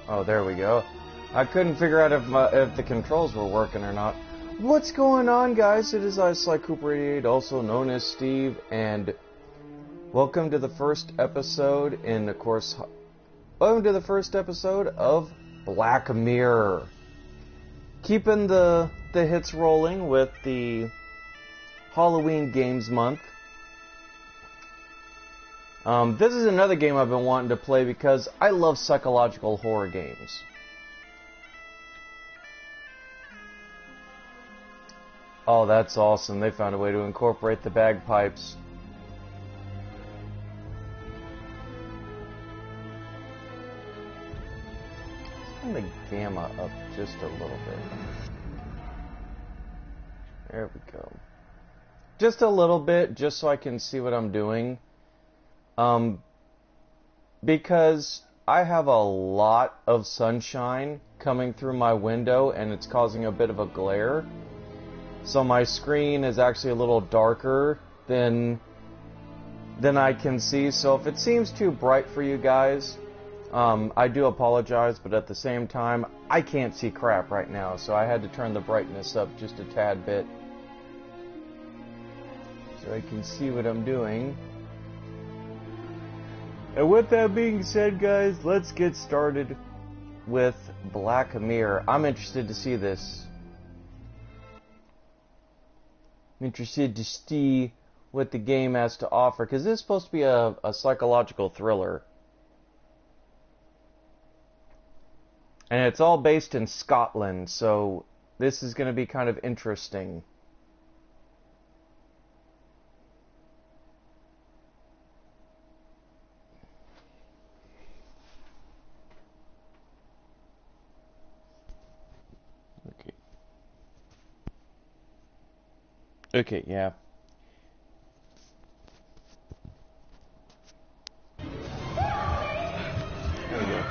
Oh, there we go. I couldn't figure out if the controls were working or not. What's going on, guys? It is I, Sly Cooper 88, also known as Steve, and welcome to the first episode welcome to the first episode of Black Mirror. Keeping the hits rolling with the Halloween Games Month. This is another game I've been wanting to play because I love psychological horror games. Oh, that's awesome. They found a way to incorporate the bagpipes. Turn the gamma up just a little bit. There we go. Just a little bit, just so I can see what I'm doing. Because I have a lot of sunshine coming through my window and it's causing a bit of a glare. So my screen is actually a little darker than I can see. So if it seems too bright for you guys, I do apologize, but at the same time, I can't see crap right now, so I had to turn the brightness up just a tad bit so I can see what I'm doing. And with that being said, guys, let's get started with Black Mirror. I'm interested to see this. I'm interested to see what the game has to offer, because this is supposed to be a psychological thriller. And it's all based in Scotland, so this is going to be kind of interesting. Okay, yeah. There we go.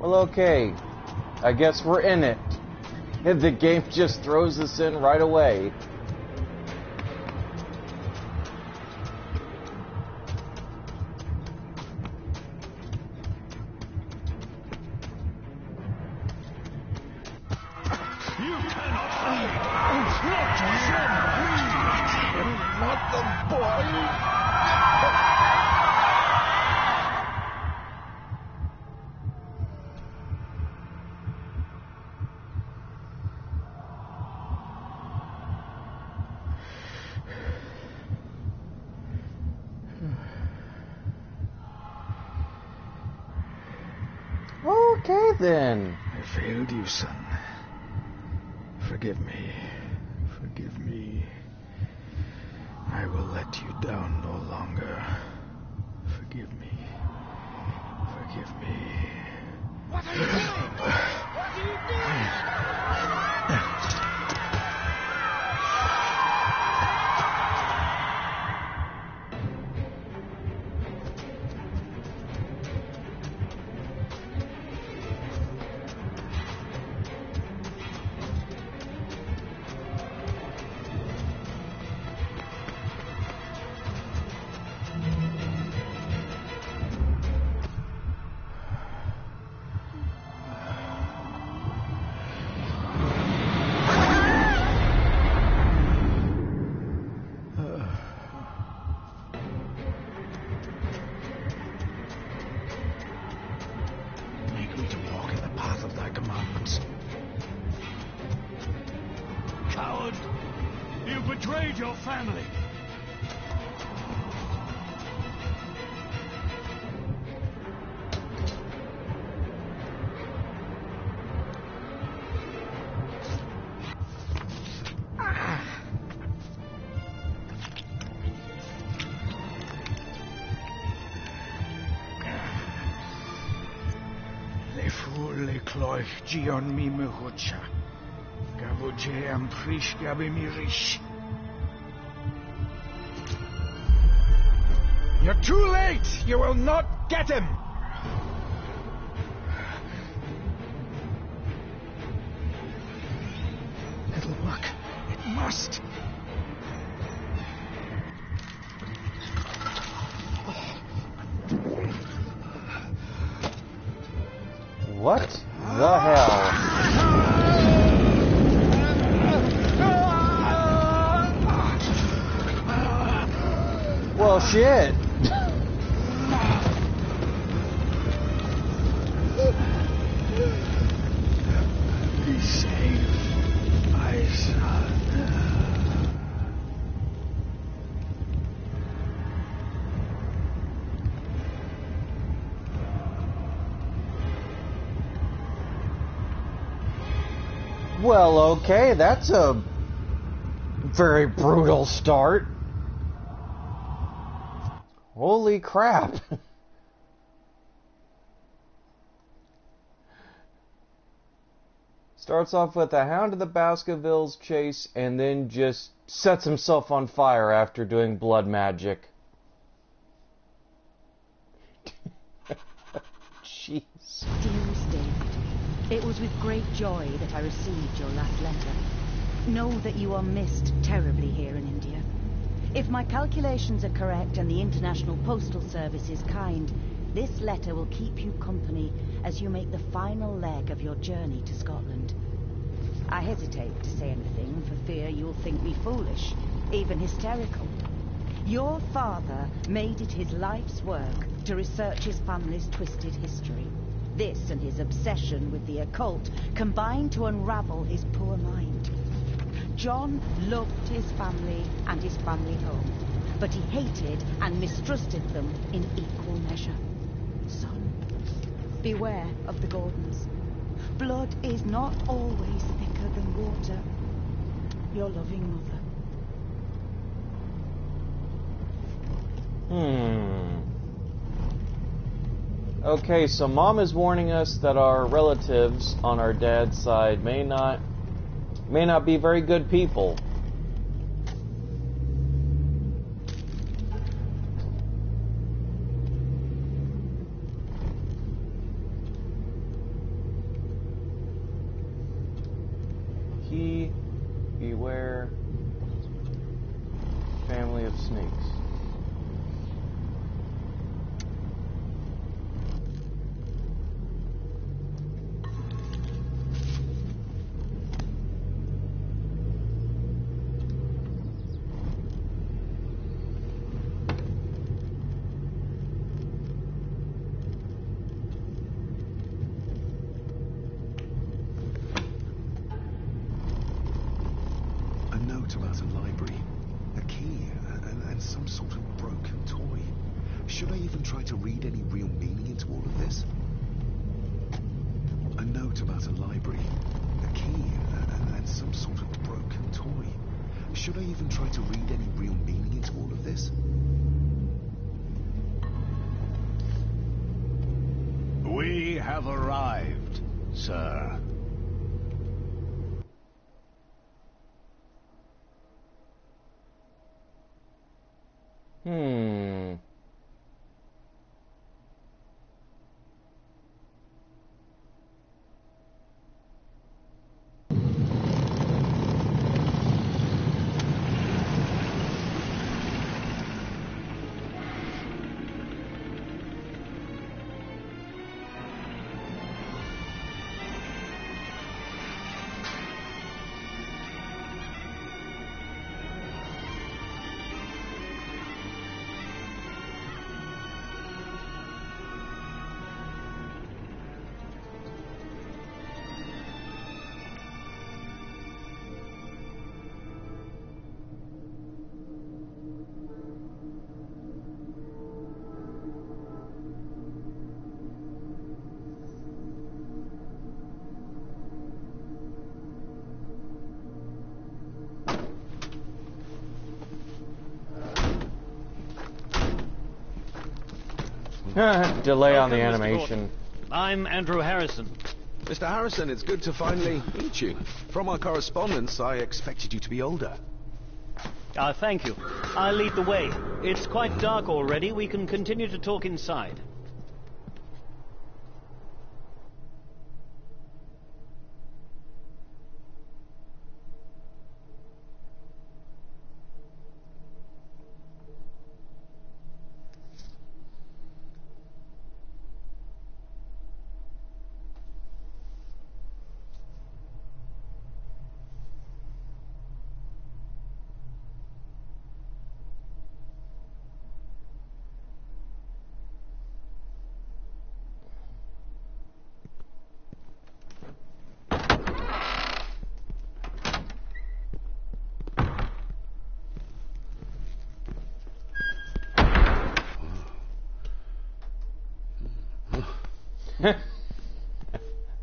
Well, okay. I guess we're in it. And the game just throws us in right away. You cannot hide! Not the boy! Okay, then. I failed you, son. Forgive me. Forgive me. I will let you down no longer. Forgive me. Forgive me. What are you doing? What are you doing? Coward! You betrayed your family! Efule cloich gion mi mehucha. Gavuje amprish gabimirish. You're too late! You will not get him! It'll work. It must. What the hell? Well, shit. Be safe, my son. Well, okay, that's a very brutal start. Holy crap. Starts off with a Hound of the Baskervilles chase and then just sets himself on fire after doing blood magic. Jeez. Dearest David, it was with great joy that I received your last letter. Know that you are missed terribly here in India. If my calculations are correct and the International Postal Service is kind, this letter will keep you company as you make the final leg of your journey to Scotland. I hesitate to say anything for fear you'll think me foolish, even hysterical. Your father made it his life's work to research his family's twisted history. This and his obsession with the occult combined to unravel his poor mind. John loved his family and his family home, but he hated and mistrusted them in equal measure. Son, beware of the Gordons. Blood is not always thicker than water. Your loving mother. Okay, so Mom is warning us that our relatives on our dad's side may not be very good people. Beware, family of snakes. About a library, a key, and some sort of broken toy. Should I even try to read any real meaning into all of this? A note about a library, a key, and some sort of broken toy. Should I even try to read any real meaning into all of this? We have arrived, sir. Delay on the animation. I'm Andrew Harrison. Mr. Harrison, it's good to finally meet you. From our correspondence, I expected you to be older. Thank you. I'll lead the way. It's quite dark already. We can continue to talk inside.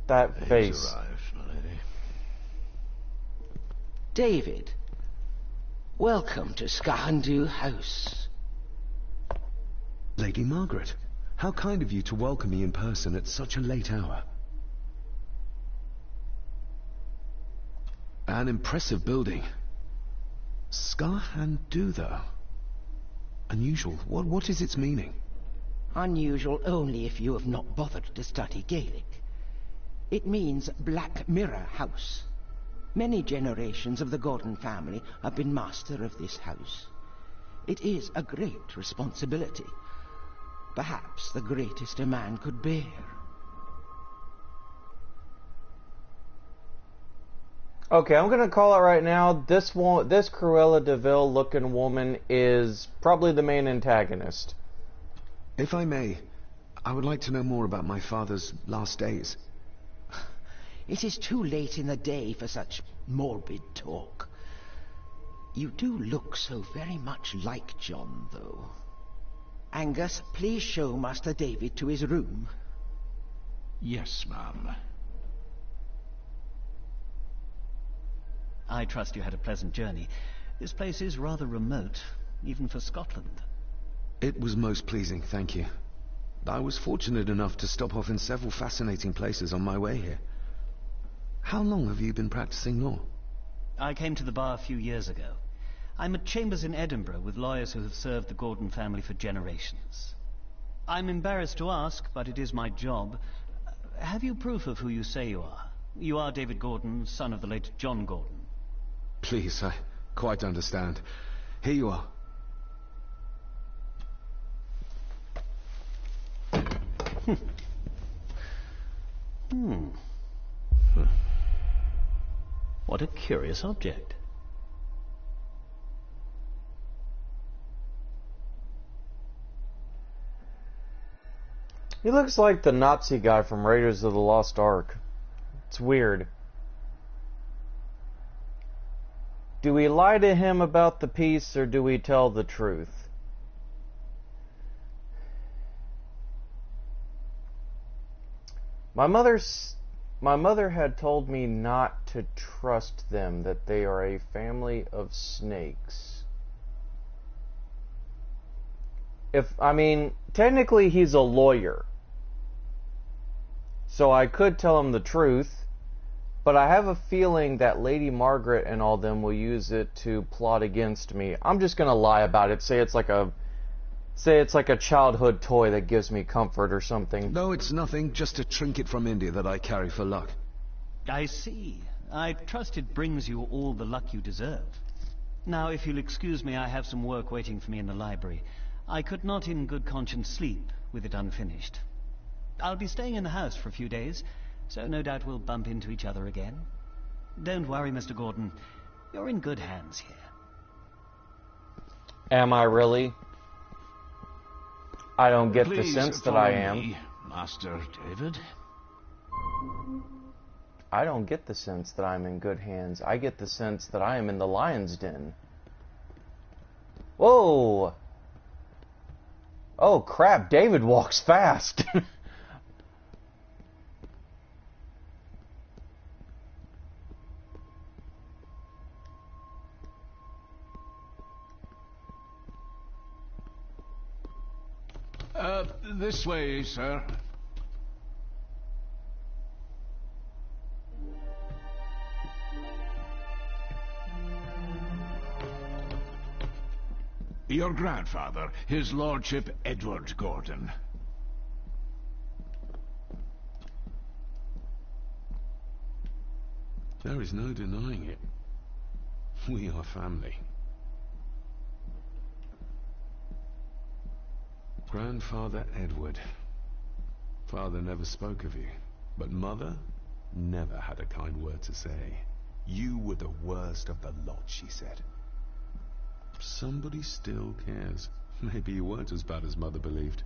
That face. Arrived, my lady. David, welcome to Skahandu House. Lady Margaret, how kind of you to welcome me in person at such a late hour. An impressive building. Skahandu, though. Unusual. What is its meaning? Unusual only if you have not bothered to study Gaelic. It means Black Mirror House. Many generations of the Gordon family have been master of this house. It is a great responsibility. Perhaps the greatest a man could bear. Okay, I'm gonna call it right now. This Cruella de Vil looking woman is probably the main antagonist. If I may, I would like to know more about my father's last days. It is too late in the day for such morbid talk. You do look so very much like John, though. Angus, please show Master David to his room. Yes, ma'am. I trust you had a pleasant journey. This place is rather remote, even for Scotland. It was most pleasing, thank you. I was fortunate enough to stop off in several fascinating places on my way here. How long have you been practicing law? I came to the bar a few years ago. I'm at chambers in Edinburgh with lawyers who have served the Gordon family for generations. I'm embarrassed to ask, but it is my job. Have you proof of who you say you are? You are David Gordon, son of the late John Gordon. Please, I quite understand. Here you are. What a curious object. He looks like the Nazi guy from Raiders of the Lost Ark. It's weird. Do we lie to him about the piece, or do we tell the truth? My mother had told me not to trust them, that they are a family of snakes. Technically he's a lawyer. So I could tell him the truth, but I have a feeling that Lady Margaret and all them will use it to plot against me. I'm just gonna lie about it, say it's like a childhood toy that gives me comfort or something. No, it's nothing, just a trinket from India that I carry for luck. I see. I trust it brings you all the luck you deserve. Now, if you'll excuse me, I have some work waiting for me in the library. I could not in good conscience sleep with it unfinished. I'll be staying in the house for a few days, so no doubt we'll bump into each other again. Don't worry, Mr. Gordon. You're in good hands here. Am I really? I don't get the Please sense that I follow am. me, Master David. I don't get the sense that I'm in good hands. I get the sense that I am in the lion's den. Whoa! Oh crap, David walks fast. This way, sir. Your grandfather, his lordship Edward Gordon. There is no denying it. We are family. Grandfather Edward. Father never spoke of you, but Mother never had a kind word to say. You were the worst of the lot, she said. Somebody still cares. Maybe you weren't as bad as Mother believed.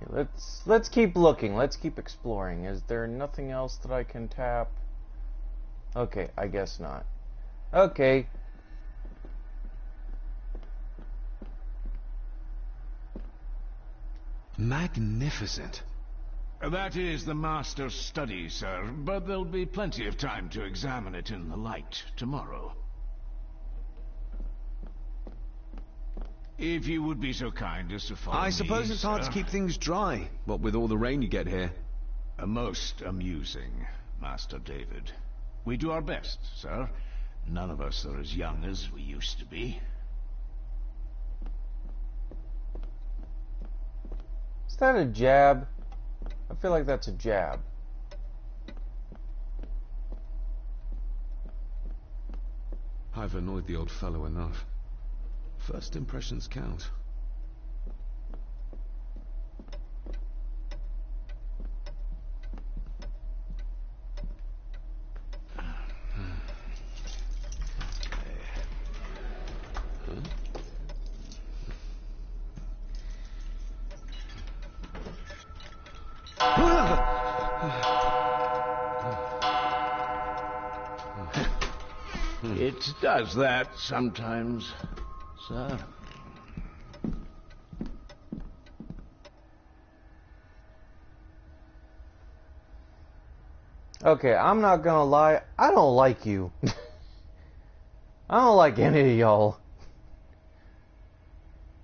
Okay, let's keep looking. Let's keep exploring. Is there nothing else that I can tap? Okay, I guess not. Okay. Magnificent. That is the master's study, sir, but there'll be plenty of time to examine it in the light tomorrow. If you would be so kind as to follow me, I suppose it's hard to keep things dry, what with all the rain you get here. Most amusing, Master David. We do our best, sir. None of us are as young as we used to be. Is that a jab? I feel like that's a jab. I've annoyed the old fellow enough. First impressions count. It does that sometimes, sir. Okay, I'm not gonna lie, I don't like you. I don't like any of y'all.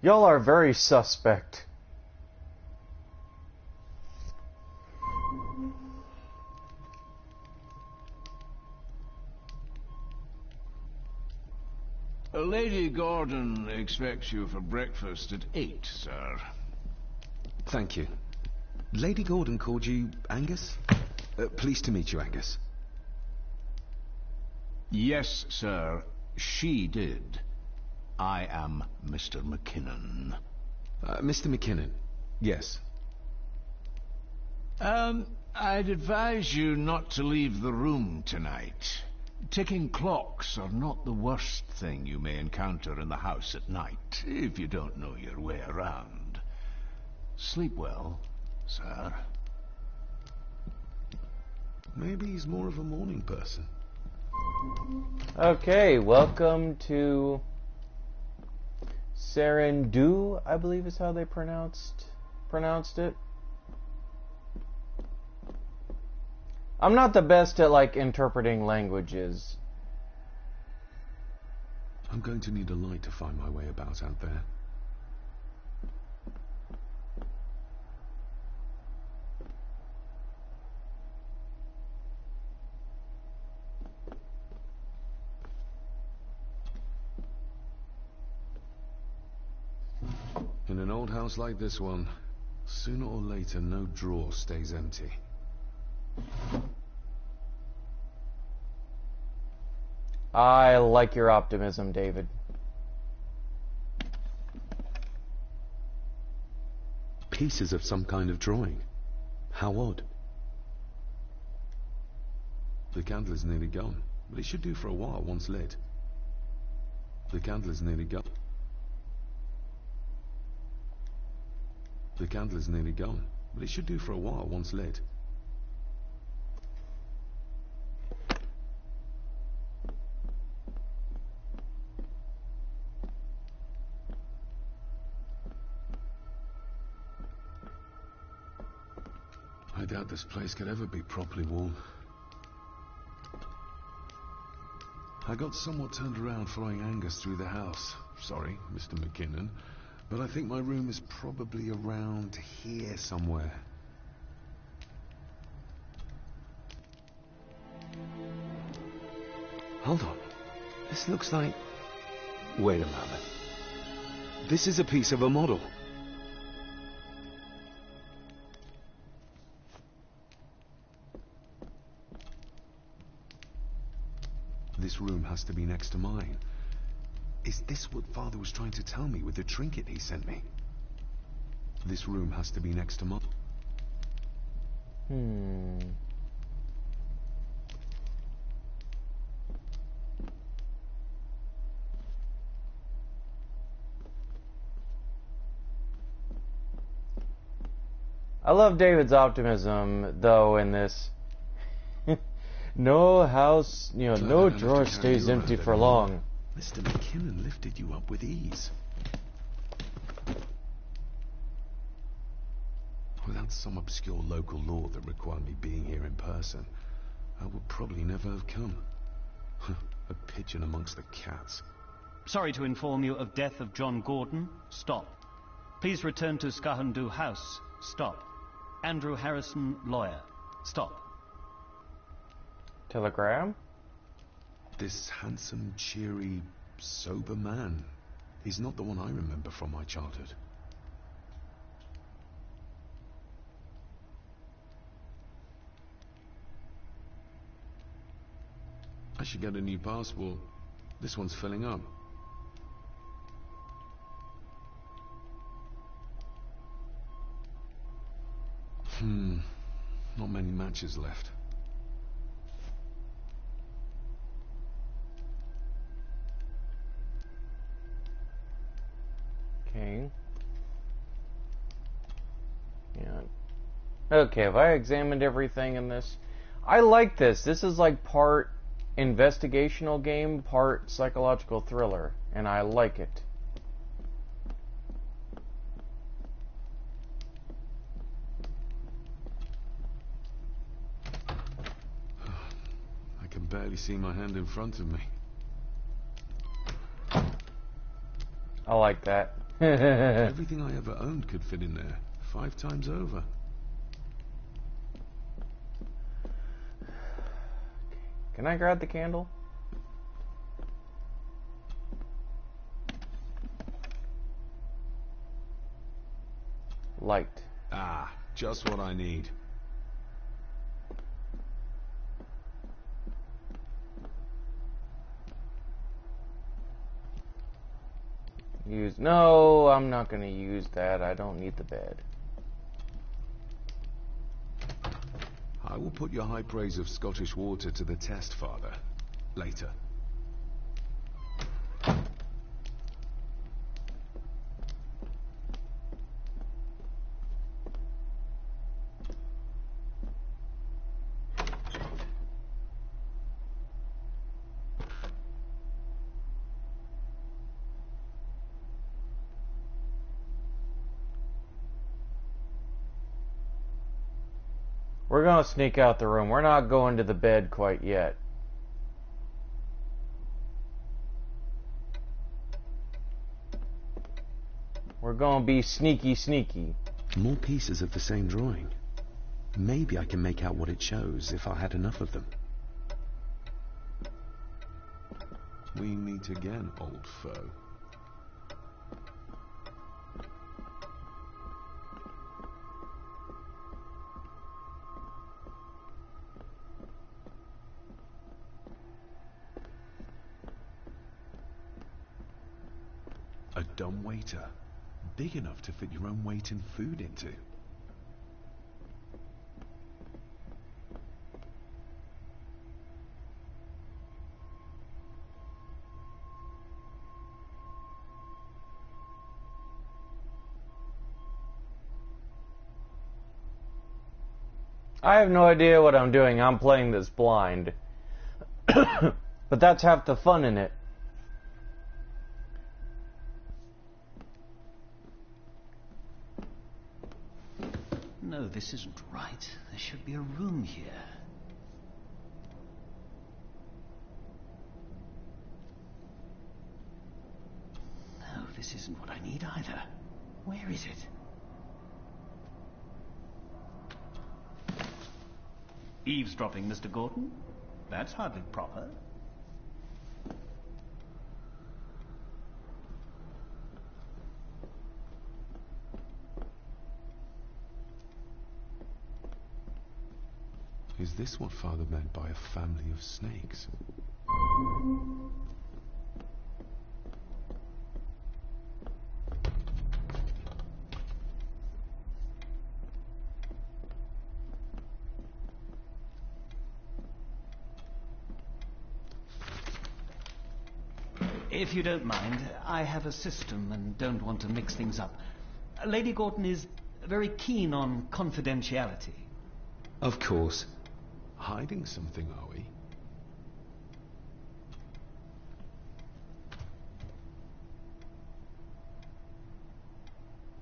Y'all are very suspect. Lady Gordon expects you for breakfast at 8, sir. Thank you. Lady Gordon called you Angus? Pleased to meet you, Angus. Yes, sir. She did. I am Mr. McKinnon. Mr. McKinnon. Yes. I'd advise you not to leave the room tonight. Ticking clocks are not the worst thing you may encounter in the house at night, if you don't know your way around. Sleep well, sir. Maybe he's more of a morning person. Okay, welcome to Serendu, I believe is how they pronounced it. I'm not the best at, like, interpreting languages. I'm going to need a light to find my way about out there. In an old house like this one, sooner or later no drawer stays empty. I like your optimism, David. Pieces of some kind of drawing. How odd. The candle is nearly gone, but it should do for a while once lit. The candle is nearly gone. The candle is nearly gone, but it should do for a while once lit. I doubt this place could ever be properly warm. I got somewhat turned around following Angus through the house. Sorry, Mr. McKinnon, but I think my room is probably around here somewhere. Hold on. This looks like... Wait a moment. This is a piece of a model. This room has to be next to mine. Is this what Father was trying to tell me with the trinket he sent me? This room has to be next to mine. I love David's optimism, though, in this. No house, no drawer stays empty for long. Mr. McKinnon lifted you up with ease. Without some obscure local law that required me being here in person, I would probably never have come. A pigeon amongst the cats. Sorry to inform you of death of John Gordon. Stop. Please return to Skahandu House. Stop. Andrew Harrison, lawyer. Stop. Telegram? This handsome, cheery, sober man is not the one I remember from my childhood. I should get a new passport. This one's filling up. Not many matches left. Okay. Yeah. Okay, have I examined everything in this? I like this. This is like part investigational game, part psychological thriller, and I like it. I can barely see my hand in front of me. I like that. Everything I ever owned could fit in there, 5 times over. Can I grab the candle? Light. Ah, just what I need. No, I'm not going to use that. I don't need the bed. I will put your high praise of Scottish water to the test, Father. Later. We're going to sneak out the room. We're not going to the bed quite yet. We're going to be sneaky, sneaky. More pieces of the same drawing. Maybe I can make out what it shows if I had enough of them. We meet again, old foe. A dumbwaiter, big enough to fit your own weight in food into. I have no idea what I'm doing. I'm playing this blind. But that's half the fun in it. No, this isn't right. There should be a room here. No, this isn't what I need either. Where is it? Eavesdropping, Mr. Gordon? That's hardly proper. Is this what Father meant by a family of snakes? If you don't mind, I have a system and don't want to mix things up. Lady Gordon is very keen on confidentiality. Of course. Hiding something, are we?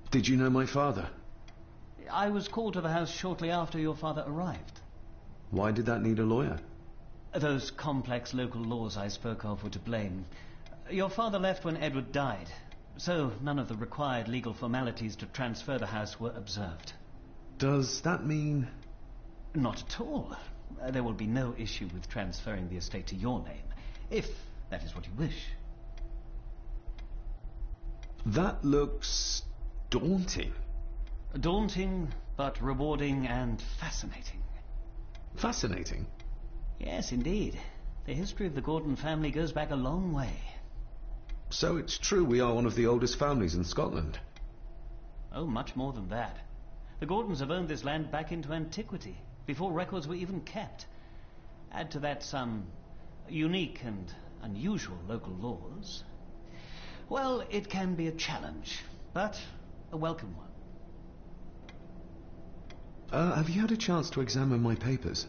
Did you know my father? I was called to the house shortly after your father arrived. Why did that need a lawyer? Those complex local laws I spoke of were to blame. Your father left when Edward died, so none of the required legal formalities to transfer the house were observed. Does that mean... Not at all. There will be no issue with transferring the estate to your name, if that is what you wish. That looks... daunting. Daunting, but rewarding and fascinating. Fascinating? Yes, indeed. The history of the Gordon family goes back a long way. So it's true we are one of the oldest families in Scotland? Oh, much more than that. The Gordons have owned this land back into antiquity, before records were even kept. Add to that some unique and unusual local laws. Well, it can be a challenge, but a welcome one. Have you had a chance to examine my papers?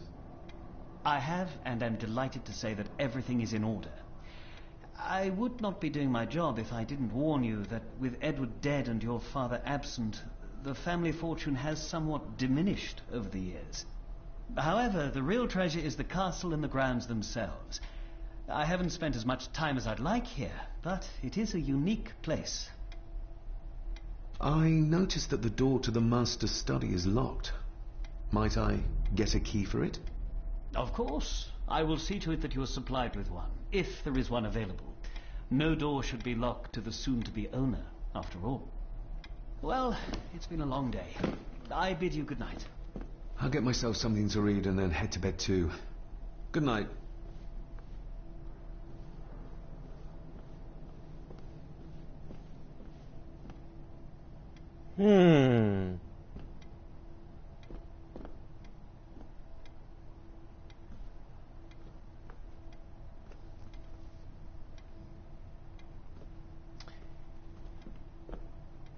I have, and am delighted to say that everything is in order. I would not be doing my job if I didn't warn you that with Edward dead and your father absent, the family fortune has somewhat diminished over the years. However, the real treasure is the castle and the grounds themselves. I haven't spent as much time as I'd like here, but it is a unique place. I noticed that the door to the master's study is locked. Might I get a key for it? Of course. I will see to it that you are supplied with one, if there is one available. No door should be locked to the soon-to-be owner, after all. Well, it's been a long day. I bid you good night. I'll get myself something to read and then head to bed too. Good night.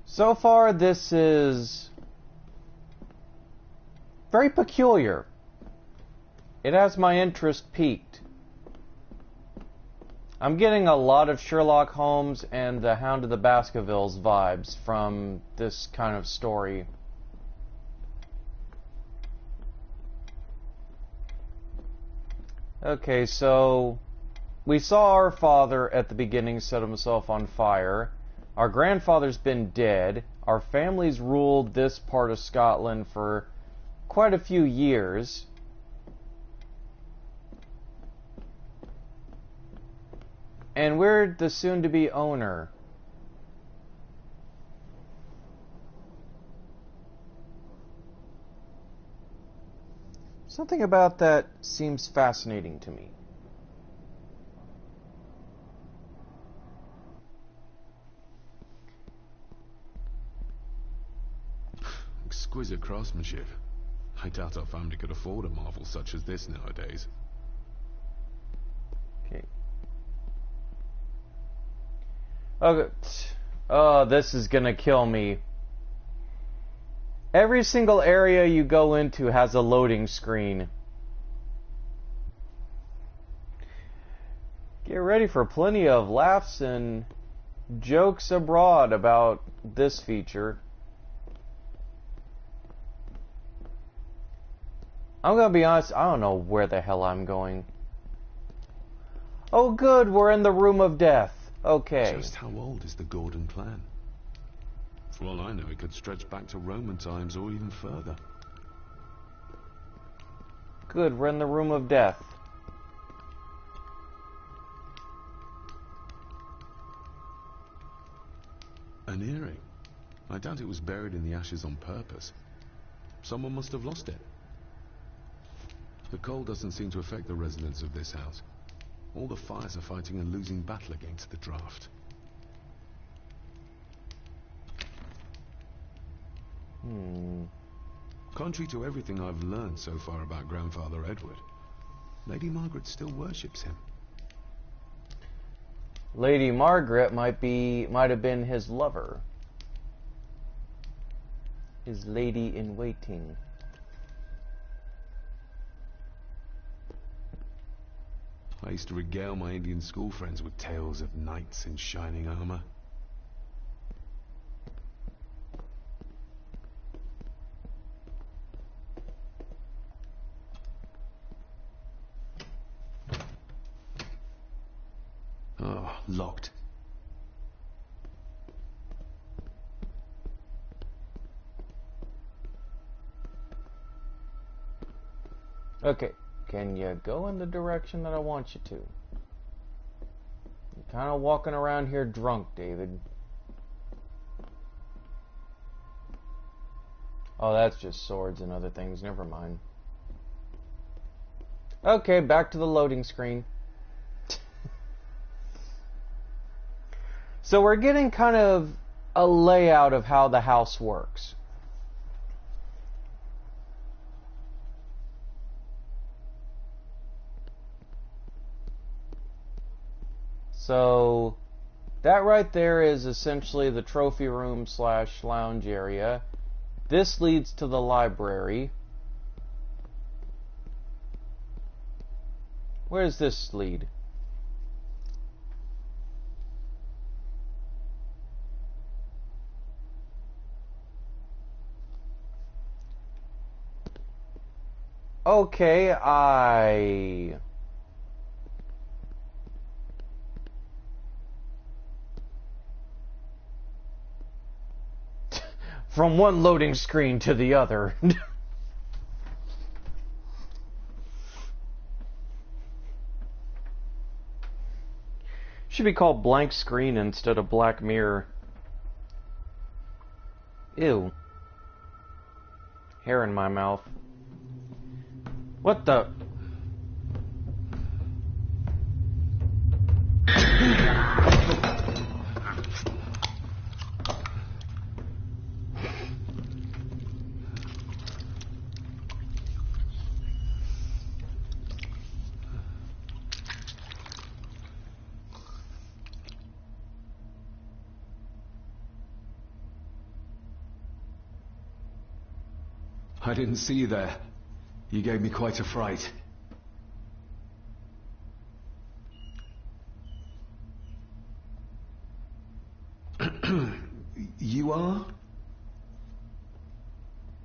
So far, this is very peculiar. It has my interest piqued. I'm getting a lot of Sherlock Holmes and the Hound of the Baskervilles vibes from this kind of story. Okay, so we saw our father at the beginning set himself on fire. Our grandfather's been dead. Our family's ruled this part of Scotland for quite a few years. And we're the soon-to-be owner. Something about that seems fascinating to me. Exquisite craftsmanship. I doubt our family could afford a marvel such as this nowadays. Okay. Okay. Oh, this is gonna kill me. Every single area you go into has a loading screen. Get ready for plenty of laughs and jokes abroad about this feature. I'm gonna be honest, I don't know where the hell I'm going. Oh good, we're in the Room of Death. Okay. Just how old is the Gordon clan? For all I know, it could stretch back to Roman times or even further. Good, we're in the Room of Death. An earring. I doubt it was buried in the ashes on purpose. Someone must have lost it. The cold doesn't seem to affect the residents of this house. All the fires are fighting a losing battle against the draft. Contrary to everything I've learned so far about Grandfather Edward, Lady Margaret still worships him. Lady Margaret might have been his lover. His lady in waiting. I used to regale my Indian school friends with tales of knights in shining armor. Oh, locked. Okay, can you go in the direction that I want you to? You're kind of walking around here drunk, David. Oh, that's just swords and other things. Never mind. Okay, back to the loading screen. So we're getting kind of a layout of how the house works. So that right there is essentially the trophy room / lounge area. This leads to the library. Where does this lead? Okay, from one loading screen to the other. Should be called blank screen instead of Black Mirror. Ew. Hair in my mouth. What the? I didn't see you there. You gave me quite a fright. You are?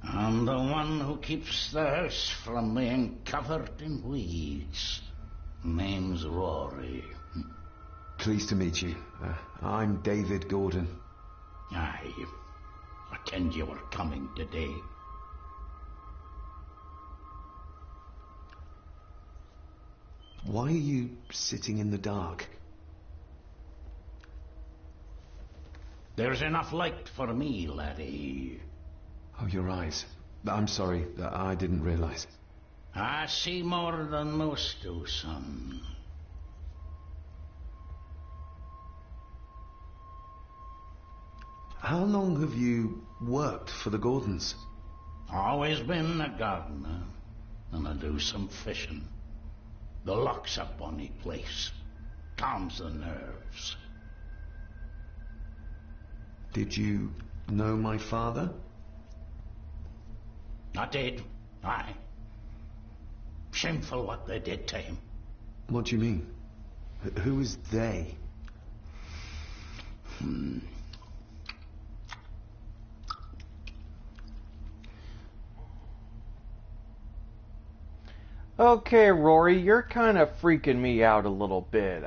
I'm the one who keeps the house from being covered in weeds. Name's Rory. Pleased to meet you. I'm David Gordon. Aye. I kenned you were coming today. Why are you sitting in the dark? There's enough light for me, laddie. Oh, your eyes. I'm sorry, I didn't realize. I see more than most do, son. How long have you worked for the Gordons? Always been a gardener, and I do some fishing. The loch's a bonny place. Calms the nerves. Did you know my father? I did, aye. Shameful what they did to him. What do you mean? Who is they? Okay, Rory, you're kind of freaking me out a little bit.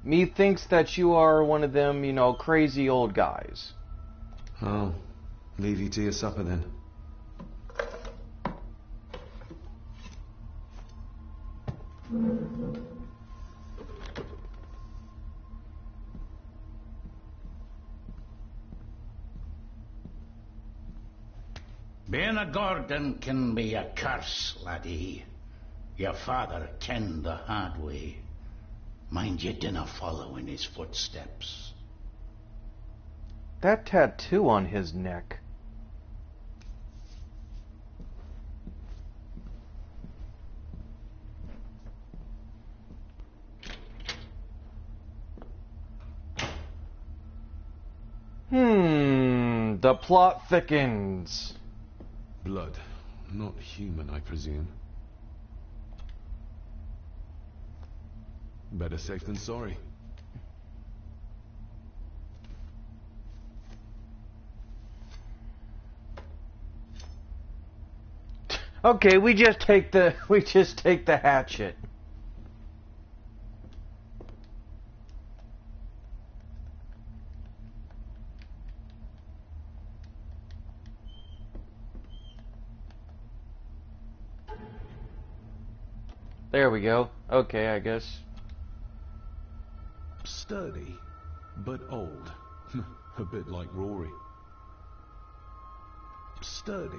Me thinks that you are one of them, you know, crazy old guys. I'll leave you to your supper then. Being a Gordon can be a curse, laddie. Your father kenned the hard way. Mind you dinna follow in his footsteps. That tattoo on his neck. The plot thickens. Blood. Not human, I presume. Better safe than sorry. Okay, we just take the hatchet. There we go. Okay, I guess. Sturdy, but old. A bit like Rory. Sturdy,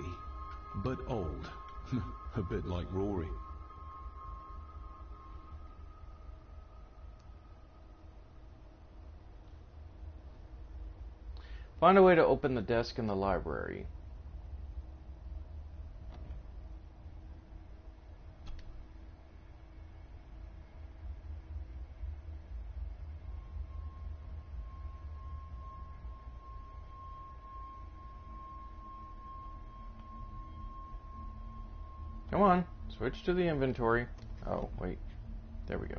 but old. A bit like Rory. Find a way to open the desk in the library. Come on, switch to the inventory. Oh, wait. There we go.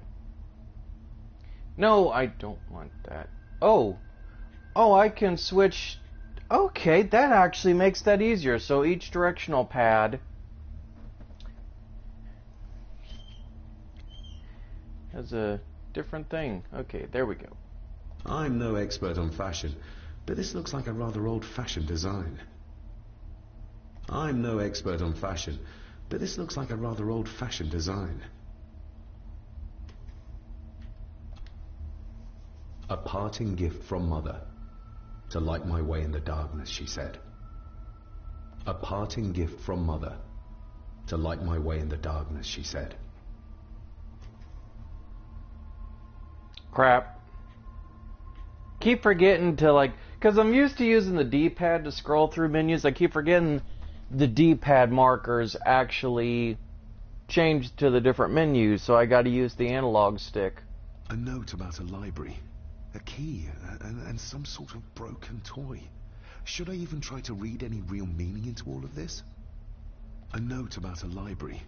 No, I don't want that. Oh, I can switch. Okay, that actually makes that easier. So each directional pad has a different thing. Okay, there we go. I'm no expert on fashion, but this looks like a rather old-fashioned design. I'm no expert on fashion, but this looks like a rather old-fashioned design. A parting gift from Mother, to light my way in the darkness, she said. A parting gift from Mother, to light my way in the darkness, she said. Crap. Keep forgetting to, like, because I'm used to using the D-pad to scroll through menus, I keep forgetting the D-pad markers actually change to the different menus, so I gotta use the analog stick. A note about a library, a key, and some sort of broken toy. Should I even try to read any real meaning into all of this? A note about a library,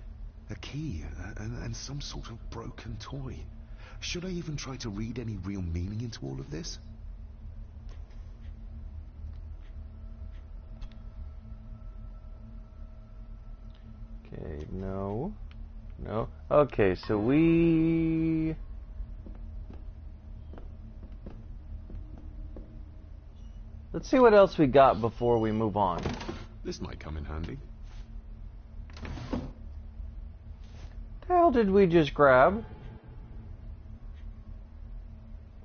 a key, and some sort of broken toy. Should I even try to read any real meaning into all of this? Okay, no. Okay, so we... Let's see what else we got before we move on. This might come in handy. The hell did we just grab?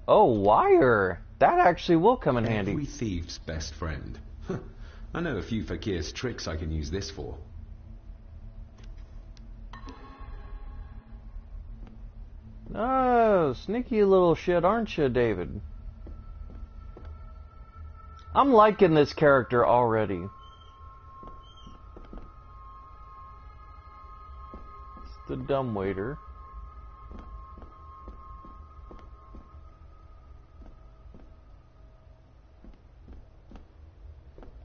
Oh, wire! That actually will come in handy. Every thief's best friend. I know a few fakir's tricks I can use this for. Oh, sneaky little shit, aren't you, David? I'm liking this character already. It's the dumbwaiter.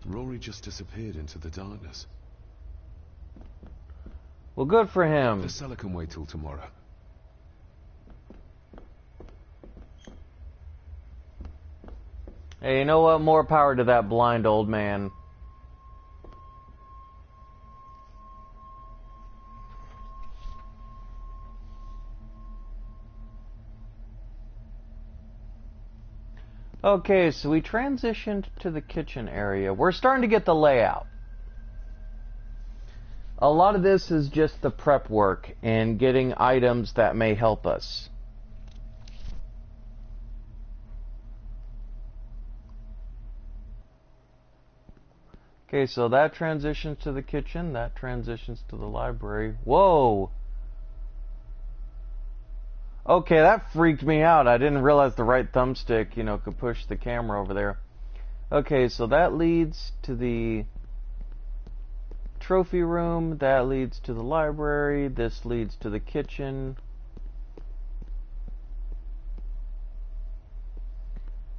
Rory just disappeared into the darkness. Well, good for him. The cellar can wait till tomorrow. Hey, you know what? More power to that blind old man. Okay, so we transitioned to the kitchen area. We're starting to get the layout. A lot of this is just the prep work and getting items that may help us. Okay, so that transitions to the kitchen, that transitions to the library. Whoa! Okay, that freaked me out. I didn't realize the right thumbstick, you know, could push the camera over there. Okay, so that leads to the trophy room, that leads to the library, this leads to the kitchen.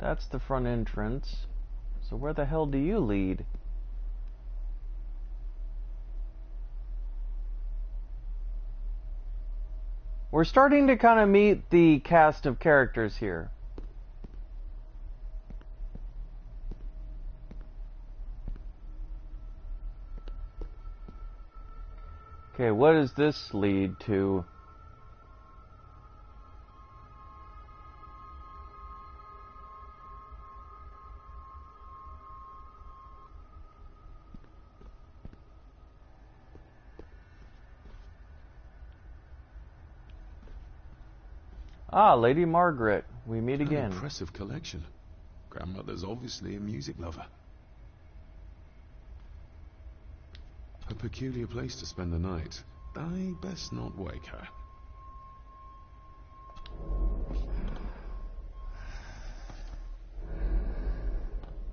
That's the front entrance. So where the hell do you lead? We're starting to kind of meet the cast of characters here. Okay, what does this lead to? Ah, Lady Margaret. We meet again. An impressive collection. Grandmother's obviously a music lover. A peculiar place to spend the night. I best not wake her.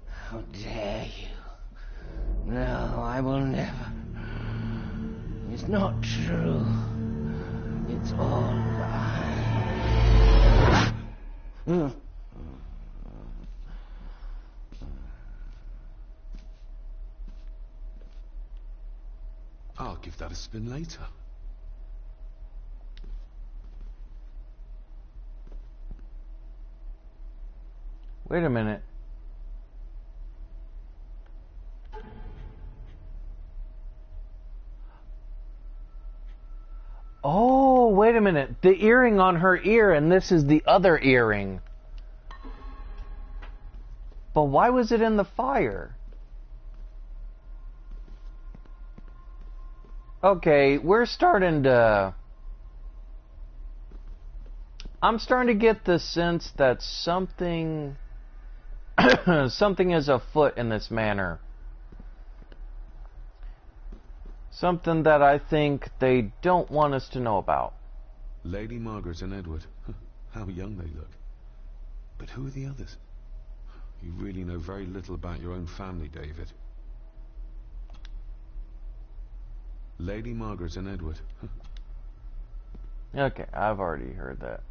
How dare you? No, I will never. It's not true. It's all lies. I'll give that a spin later. Wait a minute. Oh, wait a minute. The earring on her ear, and this is the other earring. But why was it in the fire? Okay, we're starting to... I'm starting to get the sense that something... something is afoot in this manor. Something that I think they don't want us to know about. Lady Margaret and Edward. How young they look. But who are the others? You really know very little about your own family, David. Lady Margaret and Edward. Okay, I've already heard that.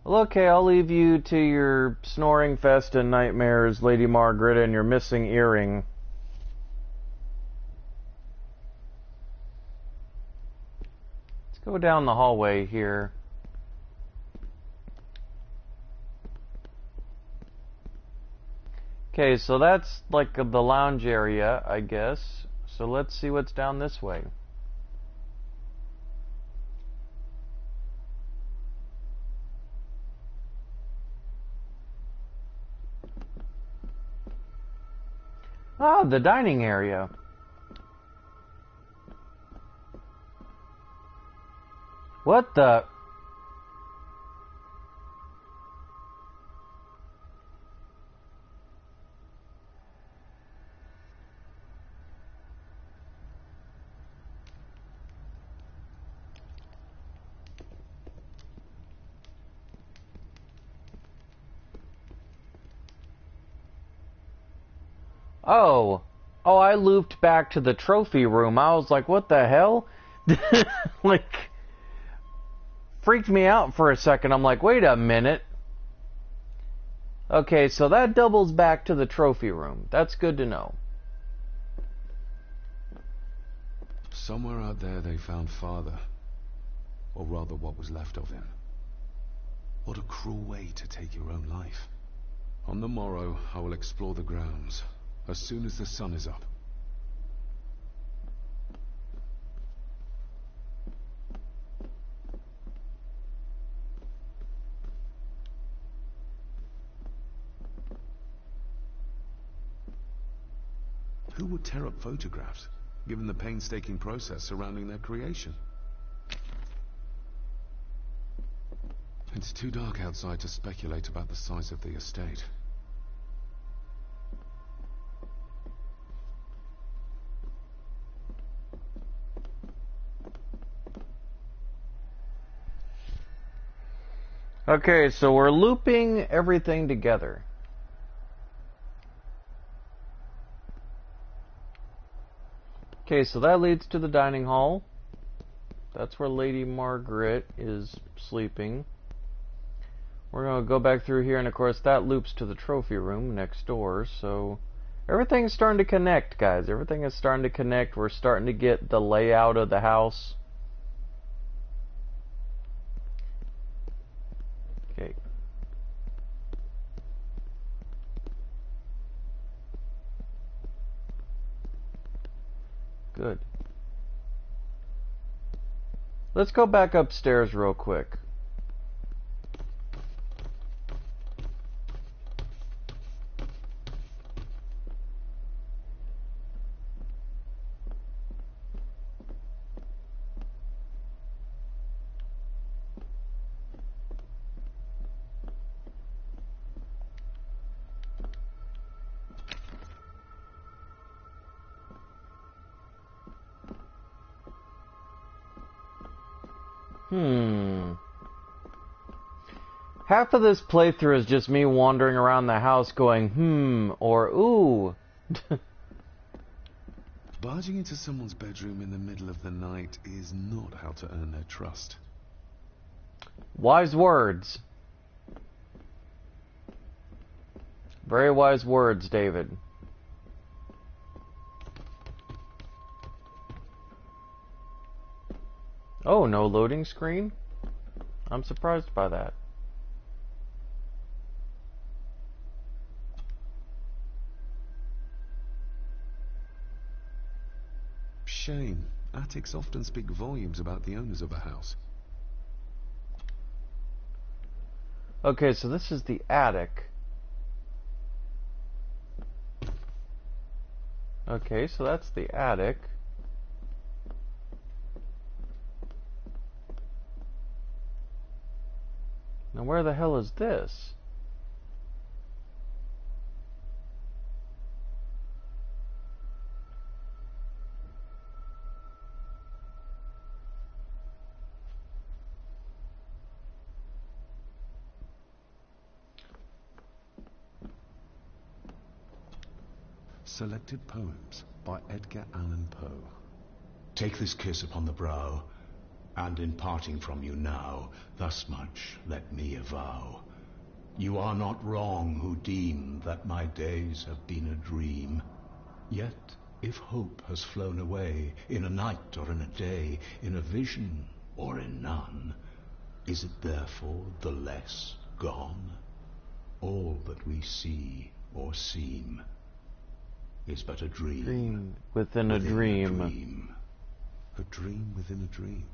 Well, okay, I'll leave you to your snoring fest and nightmares, Lady Margaret, and your missing earring. Let's go down the hallway here. Okay, so that's like the lounge area, I guess. So let's see what's down this way. Ah, the dining area. What the... Oh, I looped back to the trophy room. I was like, what the hell? Like, freaked me out for a second. I'm like, wait a minute. Okay, so that doubles back to the trophy room. That's good to know. Somewhere out there they found Father. Or rather, what was left of him. What a cruel way to take your own life. On the morrow, I will explore the grounds. As soon as the sun is up. Who would tear up photographs, given the painstaking process surrounding their creation? It's too dark outside to speculate about the size of the estate. Okay, so we're looping everything together. Okay, so that leads to the dining hall. That's where Lady Margaret is sleeping. We're going to go back through here, and of course that loops to the trophy room next door, so everything's starting to connect, guys. Everything is starting to connect. We're starting to get the layout of the house. Okay. Good. Let's go back upstairs real quick. Half of this playthrough is just me wandering around the house going, or ooh. Barging into someone's bedroom in the middle of the night is not how to earn their trust. Wise words. Very wise words, David. Oh, no loading screen? I'm surprised by that. Shame. Attics often speak volumes about the owners of a house. Okay, so this is the attic. Okay, so that's the attic. Now where the hell is this? Selected poems by Edgar Allan Poe. Take this kiss upon the brow, and in parting from you now, thus much let me avow. You are not wrong who deem that my days have been a dream. Yet, if hope has flown away, in a night or in a day, in a vision or in none, is it therefore the less gone? All that we see or seem is but a dream. Dream within a dream. A dream within a dream.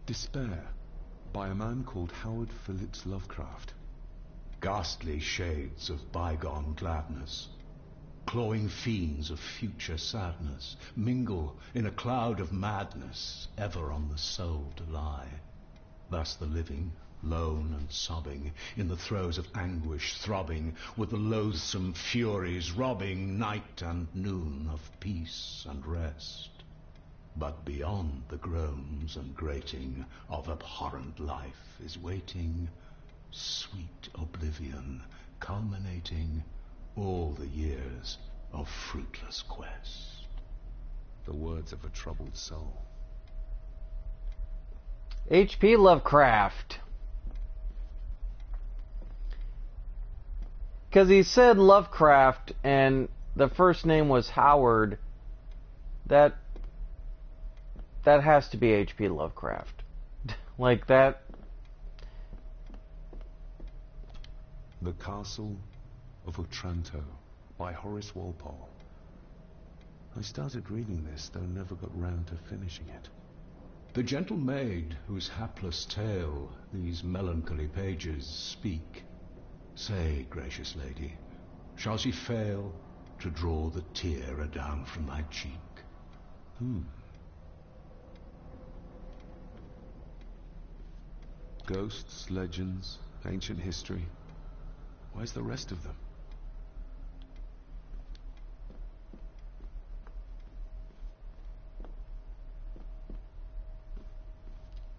Despair, by a man called Howard Phillips Lovecraft. Ghastly shades of bygone gladness, clawing fiends of future sadness, mingle in a cloud of madness, ever on the soul to lie. Thus the living, lone and sobbing, in the throes of anguish throbbing, with the loathsome furies robbing night and noon of peace and rest. But beyond the groans and grating of abhorrent life is waiting sweet oblivion, culminating all the years of fruitless quest. The words of a troubled soul. H.P. Lovecraft. Because he said Lovecraft and the first name was Howard, that has to be H.P. Lovecraft. Like that. The Castle of Otranto by Horace Walpole. I started reading this, though never got round to finishing it. The gentle maid whose hapless tale these melancholy pages speak, say, gracious lady, shall she fail to draw the tear adown from thy cheek? Ghosts, legends, ancient history. Where's the rest of them?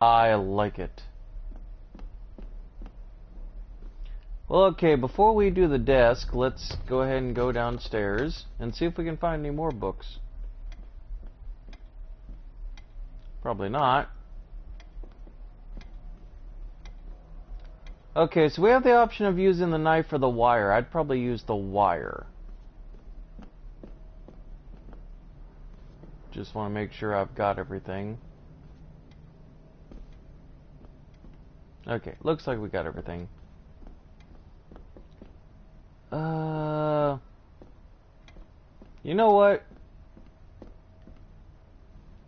I like it. Well, okay, before we do the desk, let's go ahead and go downstairs and see if we can find any more books. Probably not. Okay, so we have the option of using the knife or the wire. I'd probably use the wire. Just want to make sure I've got everything. Okay, looks like we got everything. You know what?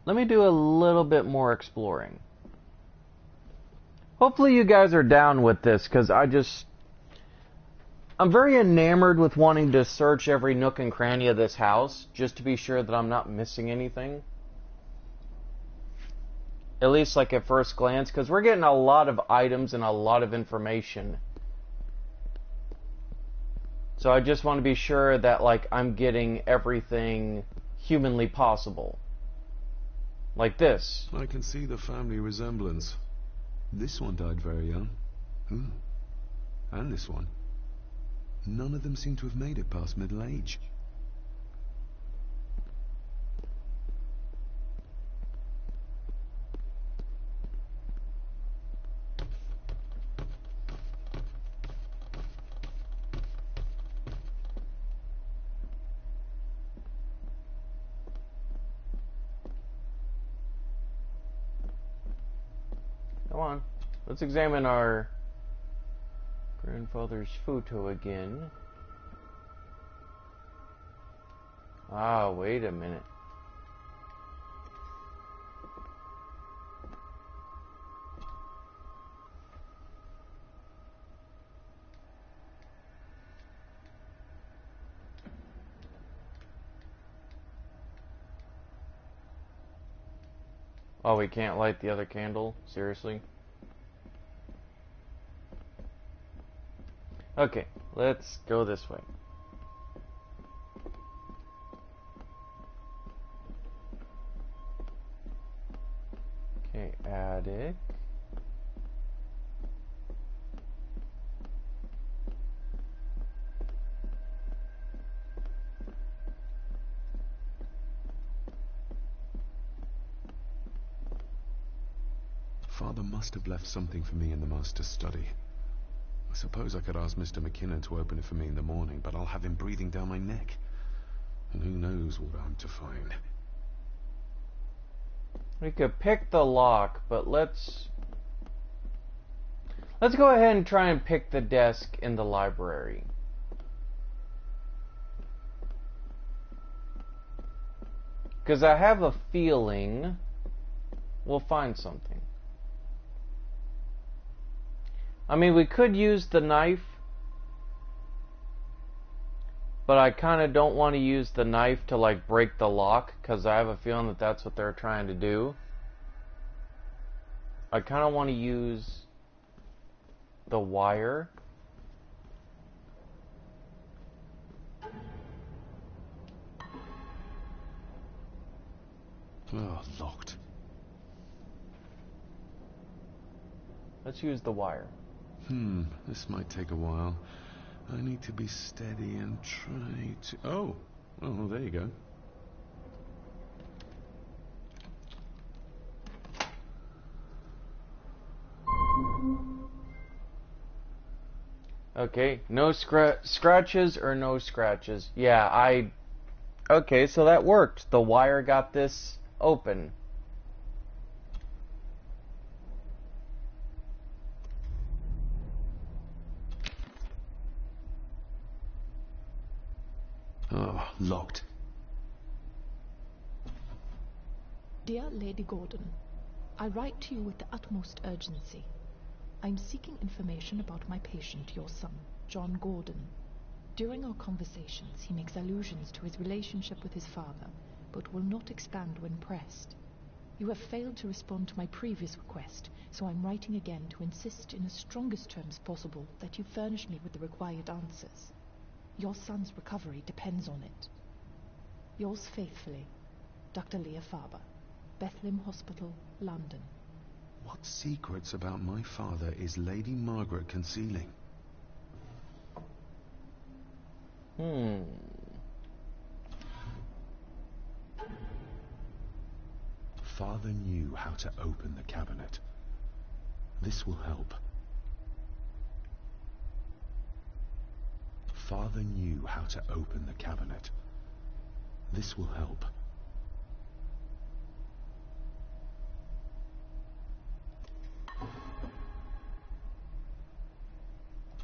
Let me do a little bit more exploring. Hopefully you guys are down with this, because I'm very enamored with wanting to search every nook and cranny of this house, just to be sure that I'm not missing anything. At least like at first glance, because we're getting a lot of items and a lot of information. So I just want to be sure that like I'm getting everything humanly possible. Like this. I can see the family resemblance. This one died very young. And this one. None of them seem to have made it past middle age. Come on. Let's examine our grandfather's photo again. Ah, wait a minute. Oh, we can't light the other candle? Seriously? Okay, let's go this way. Okay, attic. Father must have left something for me in the master's study. I suppose I could ask Mr. McKinnon to open it for me in the morning, but I'll have him breathing down my neck. And who knows what I'm to find. We could pick the lock, but let's go ahead and try and pick the desk in the library. Because I have a feeling we'll find something. I mean, we could use the knife, but I kind of don't want to use the knife to like break the lock, because I have a feeling that that's what they're trying to do. I kind of want to use the wire. Oh, locked. Let's use the wire. This might take a while. I need to be steady and try to... Oh, well, there you go. Okay, no scratches or no scratches. Yeah, okay, so that worked. The wire got this open. Oh, locked. Dear Lady Gordon, I write to you with the utmost urgency. I'm seeking information about my patient, your son, John Gordon. During our conversations, he makes allusions to his relationship with his father, but will not expand when pressed. You have failed to respond to my previous request So I'm writing again to insist in the strongest terms possible that you furnish me with the required answers. Your son's recovery depends on it. Yours faithfully, Dr. Leah Faber, Bethlehem Hospital, London. What secrets about my father is Lady Margaret concealing? Father knew how to open the cabinet. This will help. Father knew how to open the cabinet. This will help.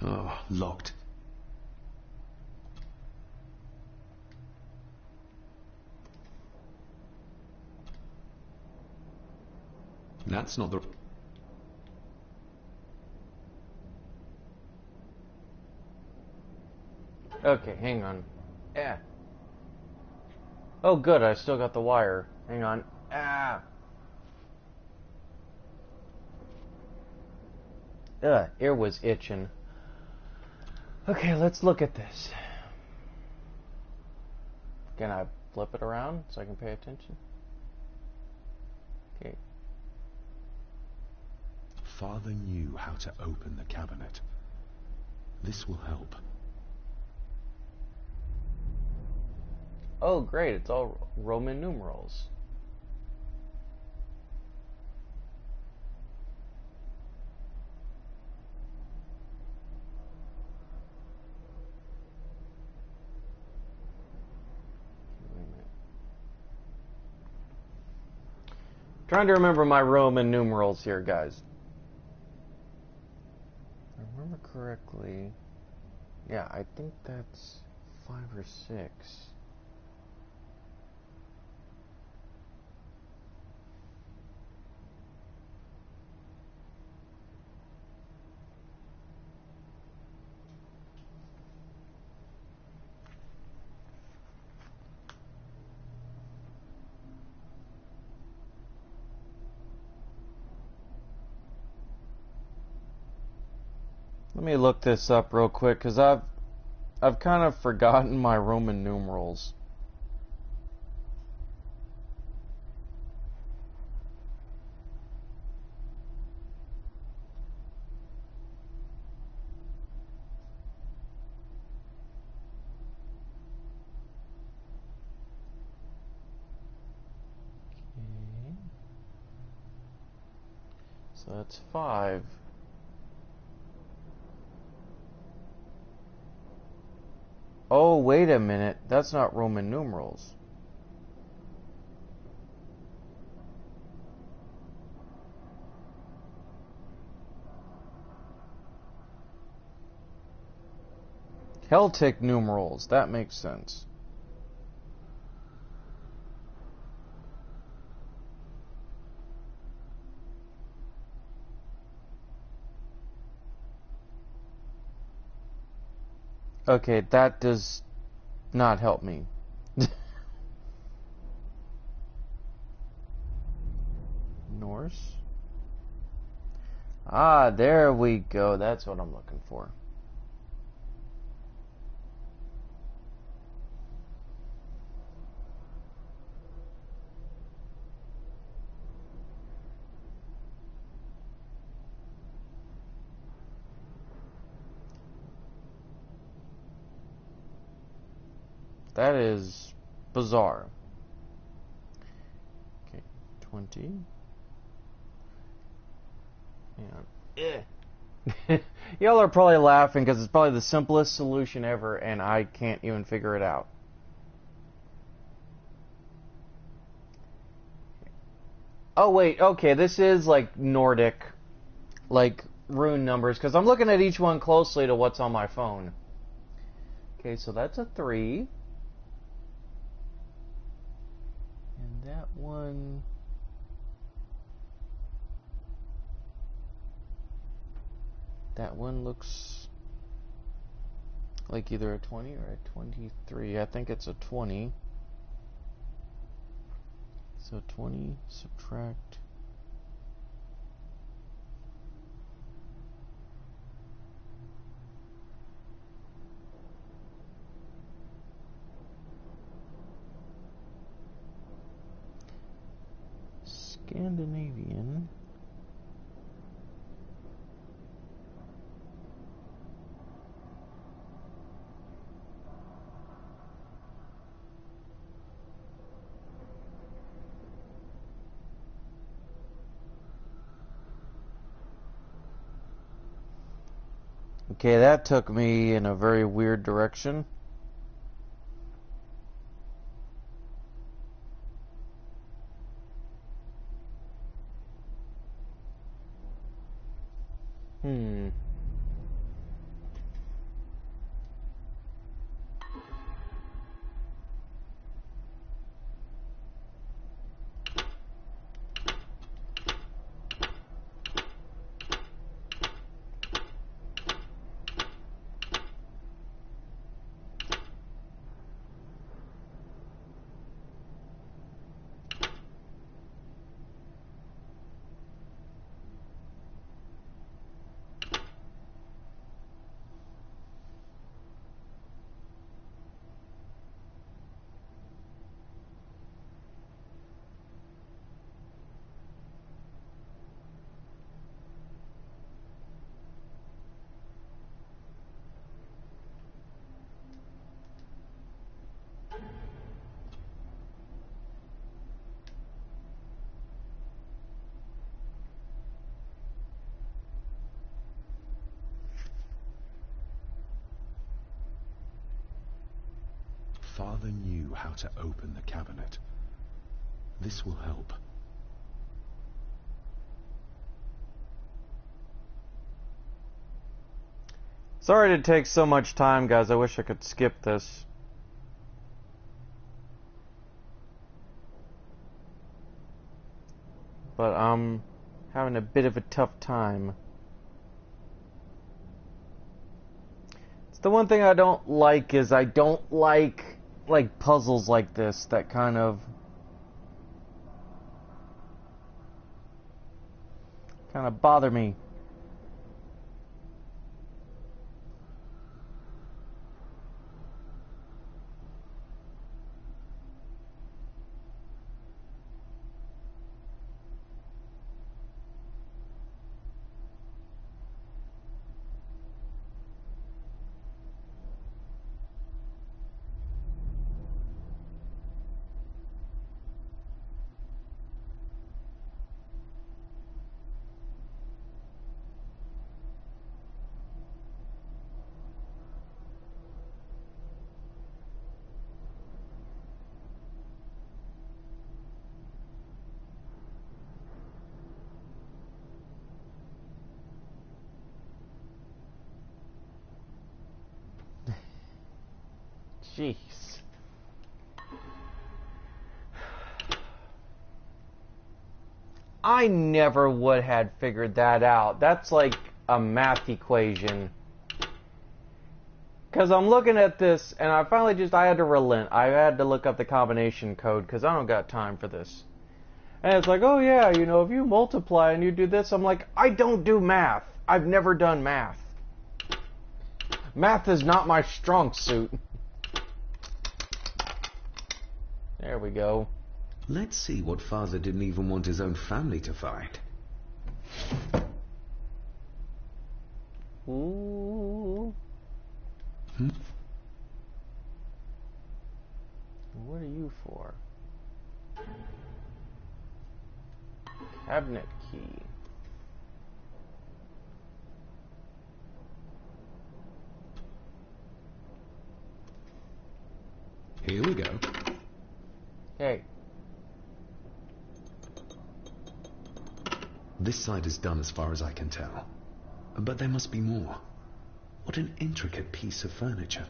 Oh, locked. That's not the... Okay, hang on. Yeah. Oh, good, I still got the wire. Hang on. Ear was itching. Okay, let's look at this. Can I flip it around so I can pay attention? Okay. Father knew how to open the cabinet. This will help. Oh, great, it's all Roman numerals. Trying to remember my Roman numerals here, guys. If I remember correctly, yeah, I think that's 5 or 6. Let me look this up real quick, because I've kind of forgotten my Roman numerals. Okay. So that's 5. Oh, wait a minute. That's not Roman numerals. Celtic numerals. That makes sense. Okay, that does not help me. Norse? Ah, there we go. That's what I'm looking for. That is bizarre. Okay, 20. Yeah. Y'all are probably laughing because it's probably the simplest solution ever and I can't even figure it out. Oh wait, okay, this is like Nordic, like rune numbers, because I'm looking at each one closely to what's on my phone. Okay, so that's a 3. And that one... That one looks like either a 20 or a 23. I think it's a 20. So 20 subtract Scandinavian. Okay, that took me in a very weird direction. Father knew how to open the cabinet. This will help. Sorry to take so much time, guys. I wish I could skip this. But I'm having a bit of a tough time. It's the one thing I don't like is I don't like puzzles like this that kind of bother me. Jeez. I never would had figured that out. That's like a math equation. Because I'm looking at this, and I finally I had to relent. I had to look up the combination code, because I don't got time for this. And it's like, oh yeah, you know, if you multiply and you do this, I'm like, I don't do math. I've never done math. Math is not my strong suit. There we go. Let's see what Father didn't even want his own family to find. Ooh. What are you for? Cabinet key. Here we go. Hey. This side is done as far as I can tell. But there must be more. What an intricate piece of furniture.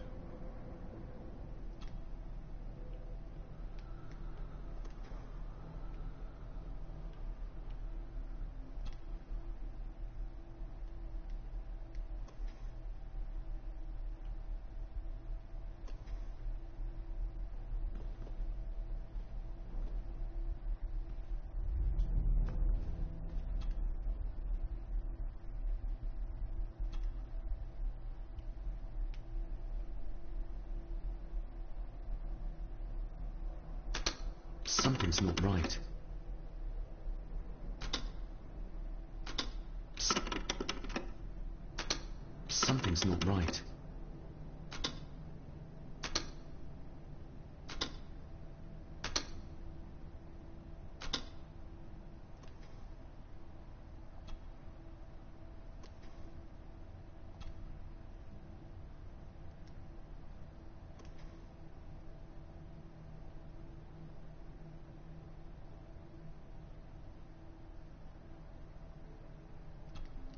Something's not right. Something's not right.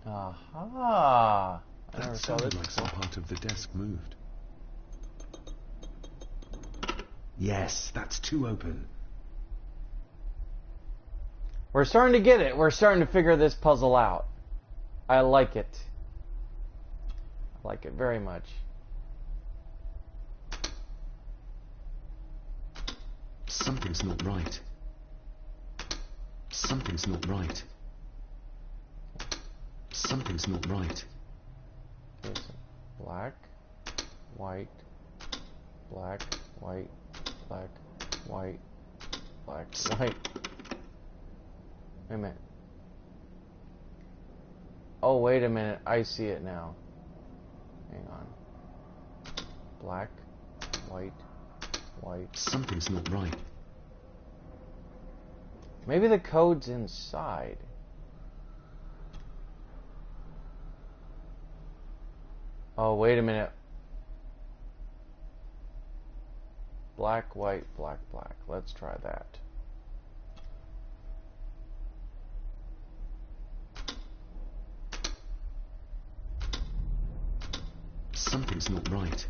Aha! I never That saw sounded this like some before. part of the desk moved. Yes, that's two open. We're starting to get it. We're starting to figure this puzzle out. I like it. I like it very much. Something's not right. Something's not right. Something's not right. Okay, so black, white, black, white, black, white, black, white. Wait a minute. Oh, wait a minute. I see it now. Hang on. Black, white, white. Something's not right. Maybe the code's inside. Oh, wait a minute. Black, white, black, black. Let's try that. Something's not right.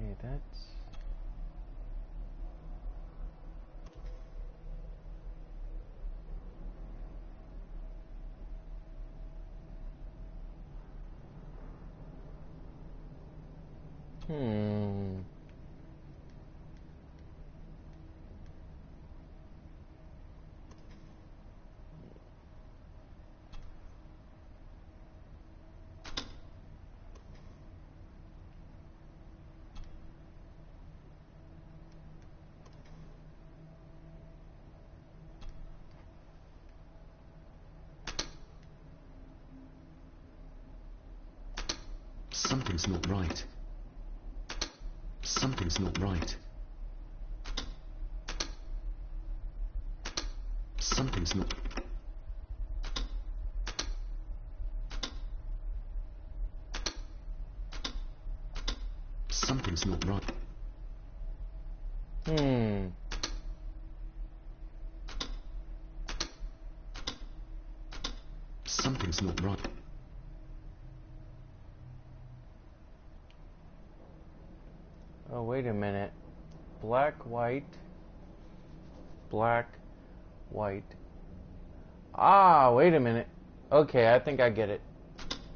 Okay, that's... Something's not right. Something's not right. Something's not... Something's not right. Something's not right. Oh, wait a minute. Black, white, black, white. Ah, wait a minute. Okay, I think I get it.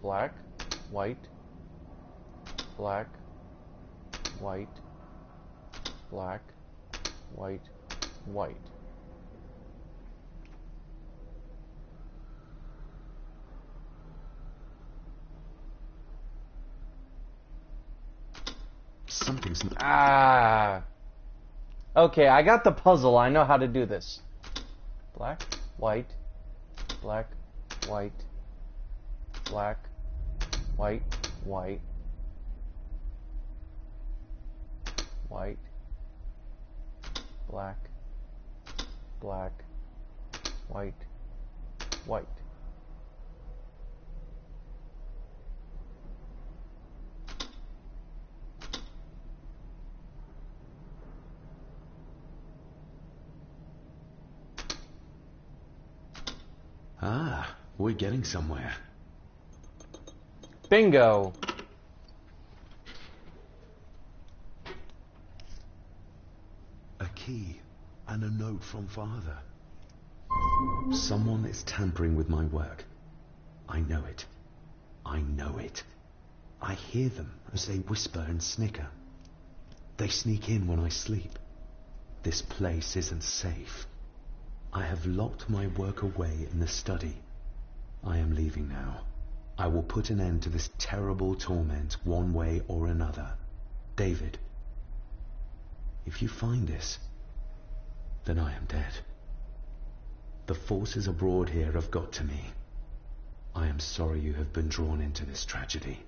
Black, white, black, white, black, white, white. Something's not... Ah. Okay, I got the puzzle. I know how to do this. Black, white, black, white, black, white, white, white, black, black, white, white. Ah, we're getting somewhere. Bingo. A key and a note from Father. Someone is tampering with my work. I know it. I know it. I hear them as they whisper and snicker. They sneak in when I sleep. This place isn't safe. I have locked my work away in the study. I am leaving now. I will put an end to this terrible torment one way or another. David, if you find this, then I am dead. The forces abroad here have got to me. I am sorry you have been drawn into this tragedy.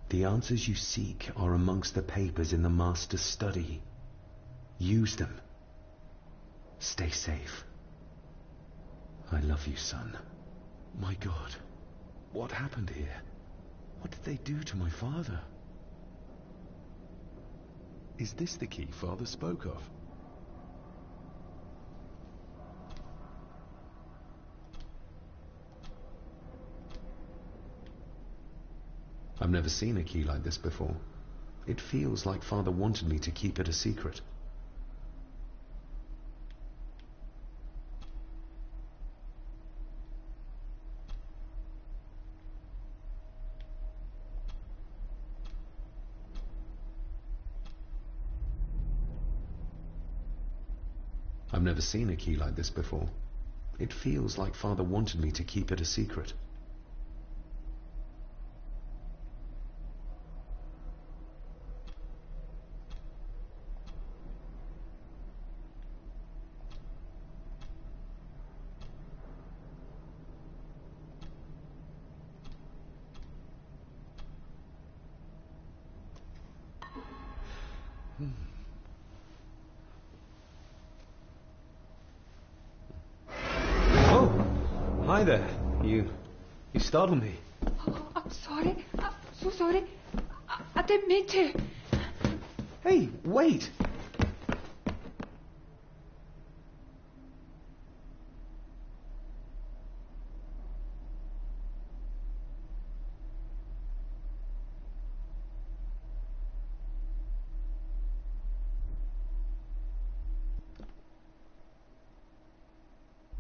The answers you seek are amongst the papers in the Master's study. Use them. Stay safe. I love you, son. My God, what happened here? What did they do to my father? Is this the key Father spoke of? I've never seen a key like this before. It feels like Father wanted me to keep it a secret. I've never seen a key like this before. It feels like Father wanted me to keep it a secret. Hi there. You startled me. Oh, I'm sorry. I'm so sorry. I didn't mean to. Hey, wait.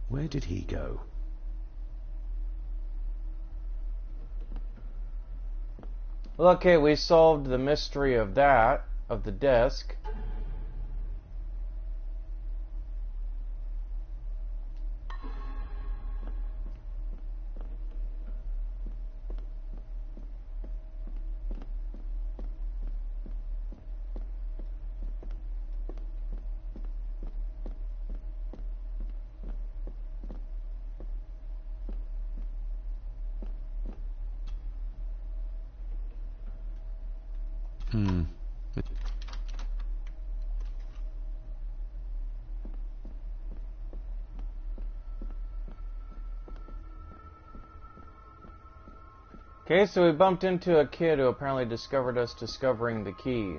Where did he go? Well, okay, we solved the mystery of that, of the desk. Okay, so we bumped into a kid who apparently discovered us discovering the key.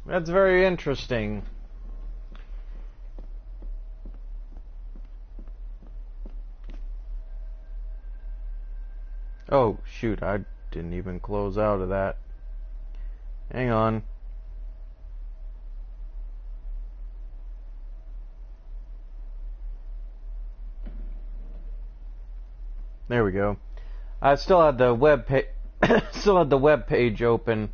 That's very interesting. Oh, shoot, I didn't even close out of that. Hang on. There we go. I still had the web page open.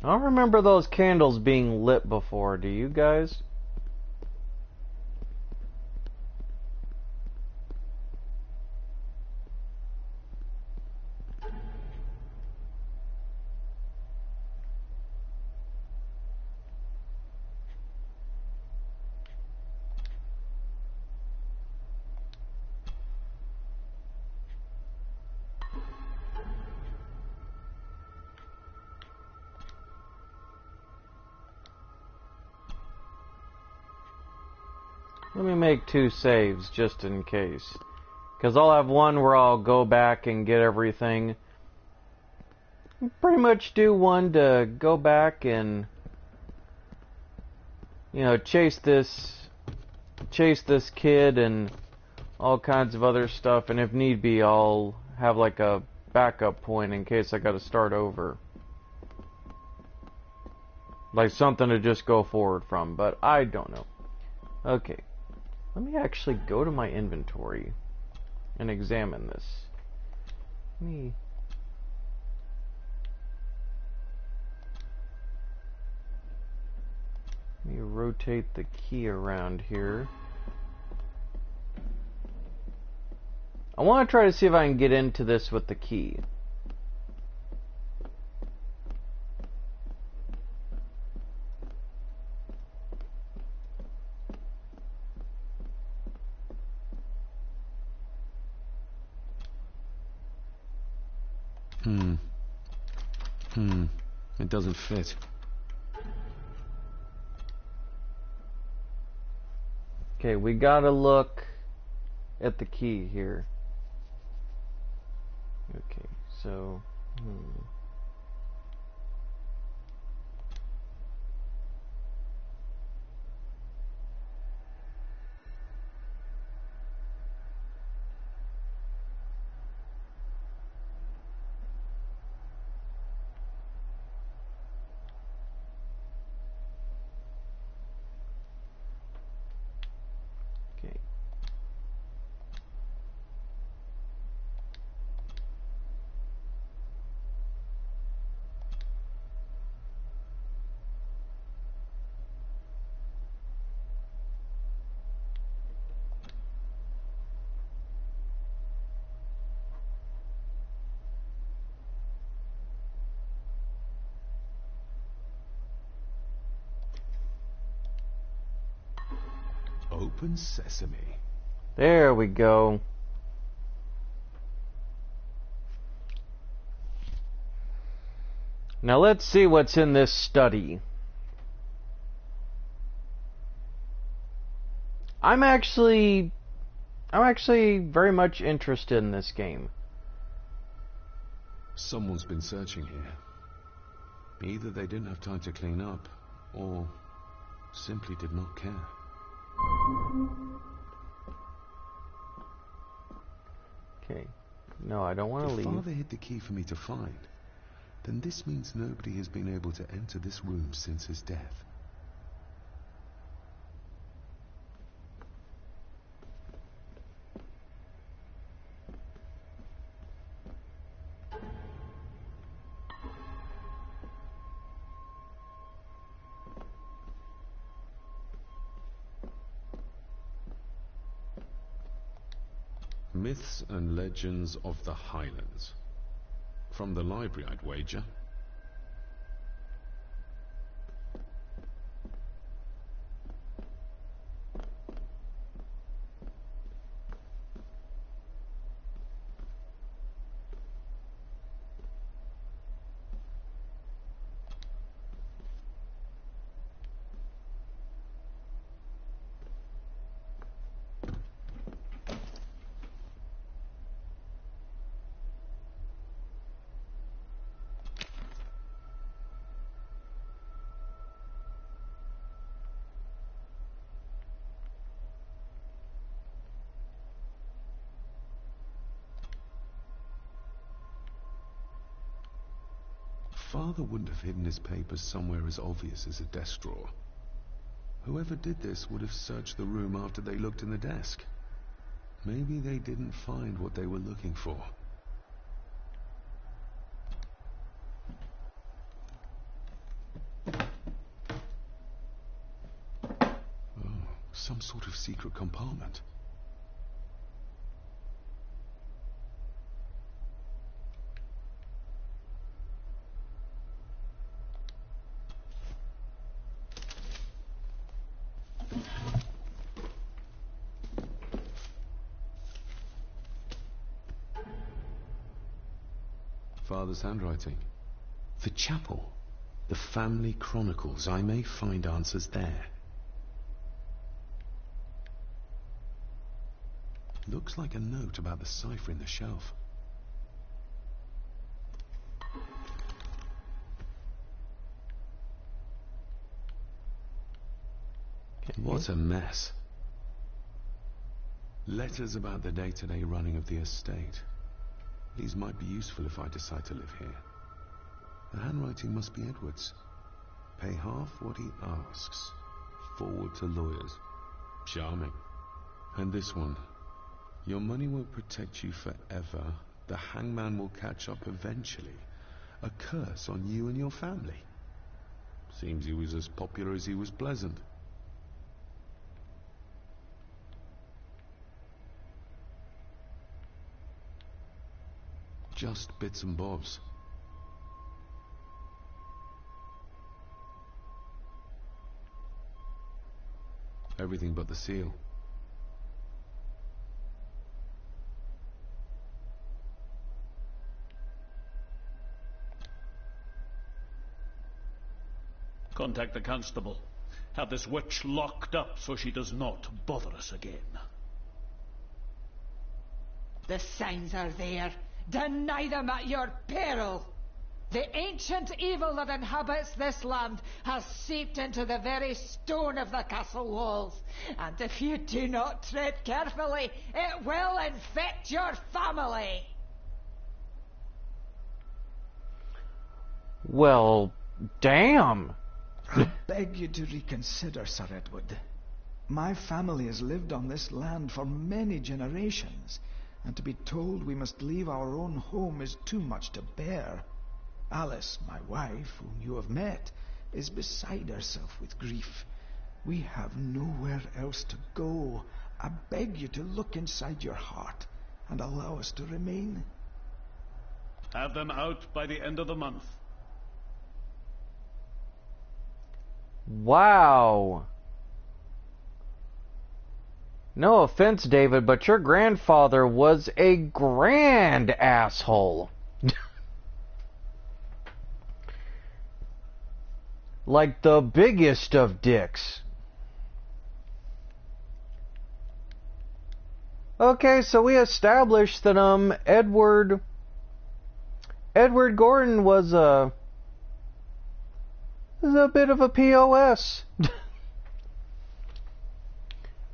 I don't remember those candles being lit before, do you guys? Let me make 2 saves just in case. Because I'll have one where I'll go back and get everything. Pretty much do one to go back and, you know, chase this kid and all kinds of other stuff. And if need be, I'll have like a backup point in case I gotta start over. Like something to just go forward from, but I don't know. Okay. Let me actually go to my inventory and examine this. Let me rotate the key around here. I want to try to see if I can get into this with the key. It doesn't fit. Okay, we gotta look at the key here. Okay, so... Open sesame. There we go. Now let's see what's in this study. I'm actually very much interested in this game. Someone's been searching here. Either they didn't have time to clean up, or simply did not care. Okay. No, I don't want to leave. If Father hid the key for me to find, then this means nobody has been able to enter this room since his death. Myths and Legends of the Highlands. From the library, I'd wager. Father wouldn't have hidden his papers somewhere as obvious as a desk drawer. Whoever did this would have searched the room after they looked in the desk. Maybe they didn't find what they were looking for. secret compartment. Father's handwriting. The chapel. The family chronicles. I may find answers there. Looks like a note about the cipher in the shelf. What a mess. Letters about the day-to-day running of the estate. These might be useful if I decide to live here. The handwriting must be Edward's. Pay half what he asks. Forward to lawyers. Charming. And this one. Your money won't protect you forever. The hangman will catch up eventually. A curse on you and your family. Seems he was as popular as he was pleasant. Just bits and bobs. Everything but the seal. Contact the constable. Have this witch locked up so she does not bother us again. The signs are there. Deny them at your peril. The ancient evil that inhabits this land has seeped into the very stone of the castle walls. And if you do not tread carefully, it will infect your family. Well, damn. I beg you to reconsider, Sir Edward. My family has lived on this land for many generations, and to be told we must leave our own home is too much to bear. Alice, my wife, whom you have met, is beside herself with grief. We have nowhere else to go. I beg you to look inside your heart and allow us to remain. Have them out by the end of the month. Wow. No offense, David, but your grandfather was a grand asshole. Like the biggest of dicks. Okay, so we established that Edward Gordon was a bit of a POS.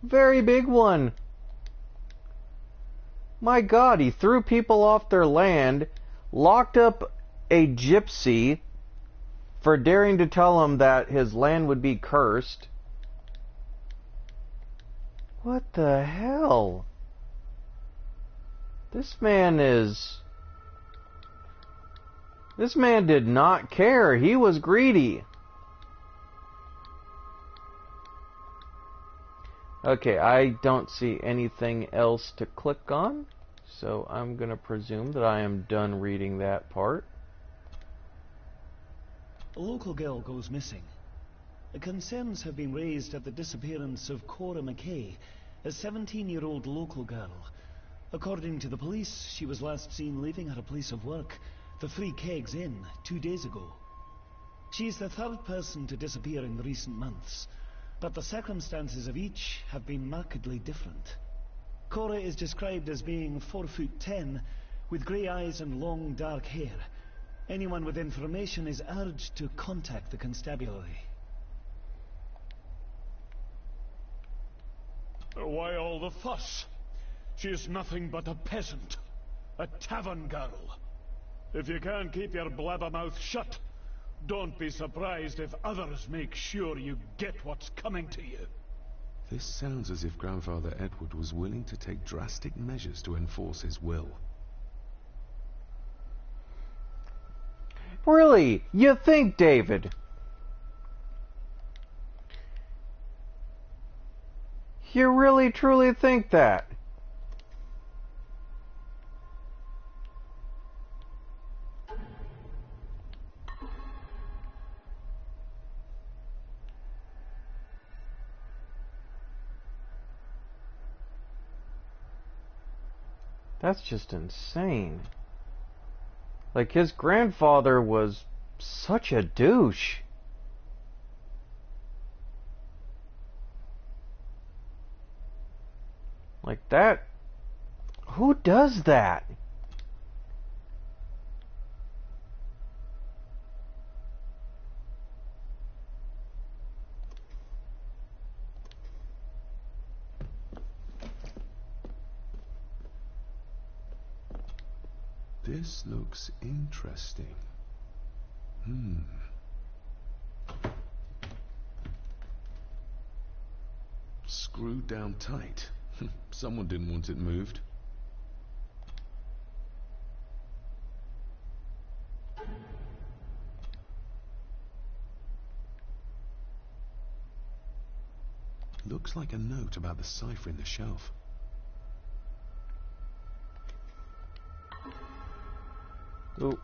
Very big one. My God, he threw people off their land, locked up a gypsy for daring to tell him that his land would be cursed. What the hell? This man did not care. He was greedy. Okay, I don't see anything else to click on, so I'm going to presume that I am done reading that part. A local girl goes missing. Concerns have been raised at the disappearance of Cora McKay, a 17-year-old local girl. According to the police, she was last seen leaving her place of work, the Three Kegs Inn, 2 days ago. She is the third person to disappear in the recent months, but the circumstances of each have been markedly different. Cora is described as being 4'10", with grey eyes and long dark hair. Anyone with information is urged to contact the constabulary. Why all the fuss? She is nothing but a peasant, a tavern girl. If you can't keep your blabbermouth shut, don't be surprised if others make sure you get what's coming to you. This sounds as if Grandfather Edward was willing to take drastic measures to enforce his will. Really? You think, David? You really truly think that? That's just insane. Like, his grandfather was such a douche. Like that. Who does that? This looks interesting. Screwed down tight. Someone didn't want it moved. Looks like a note about the cipher in the shelf. Oh.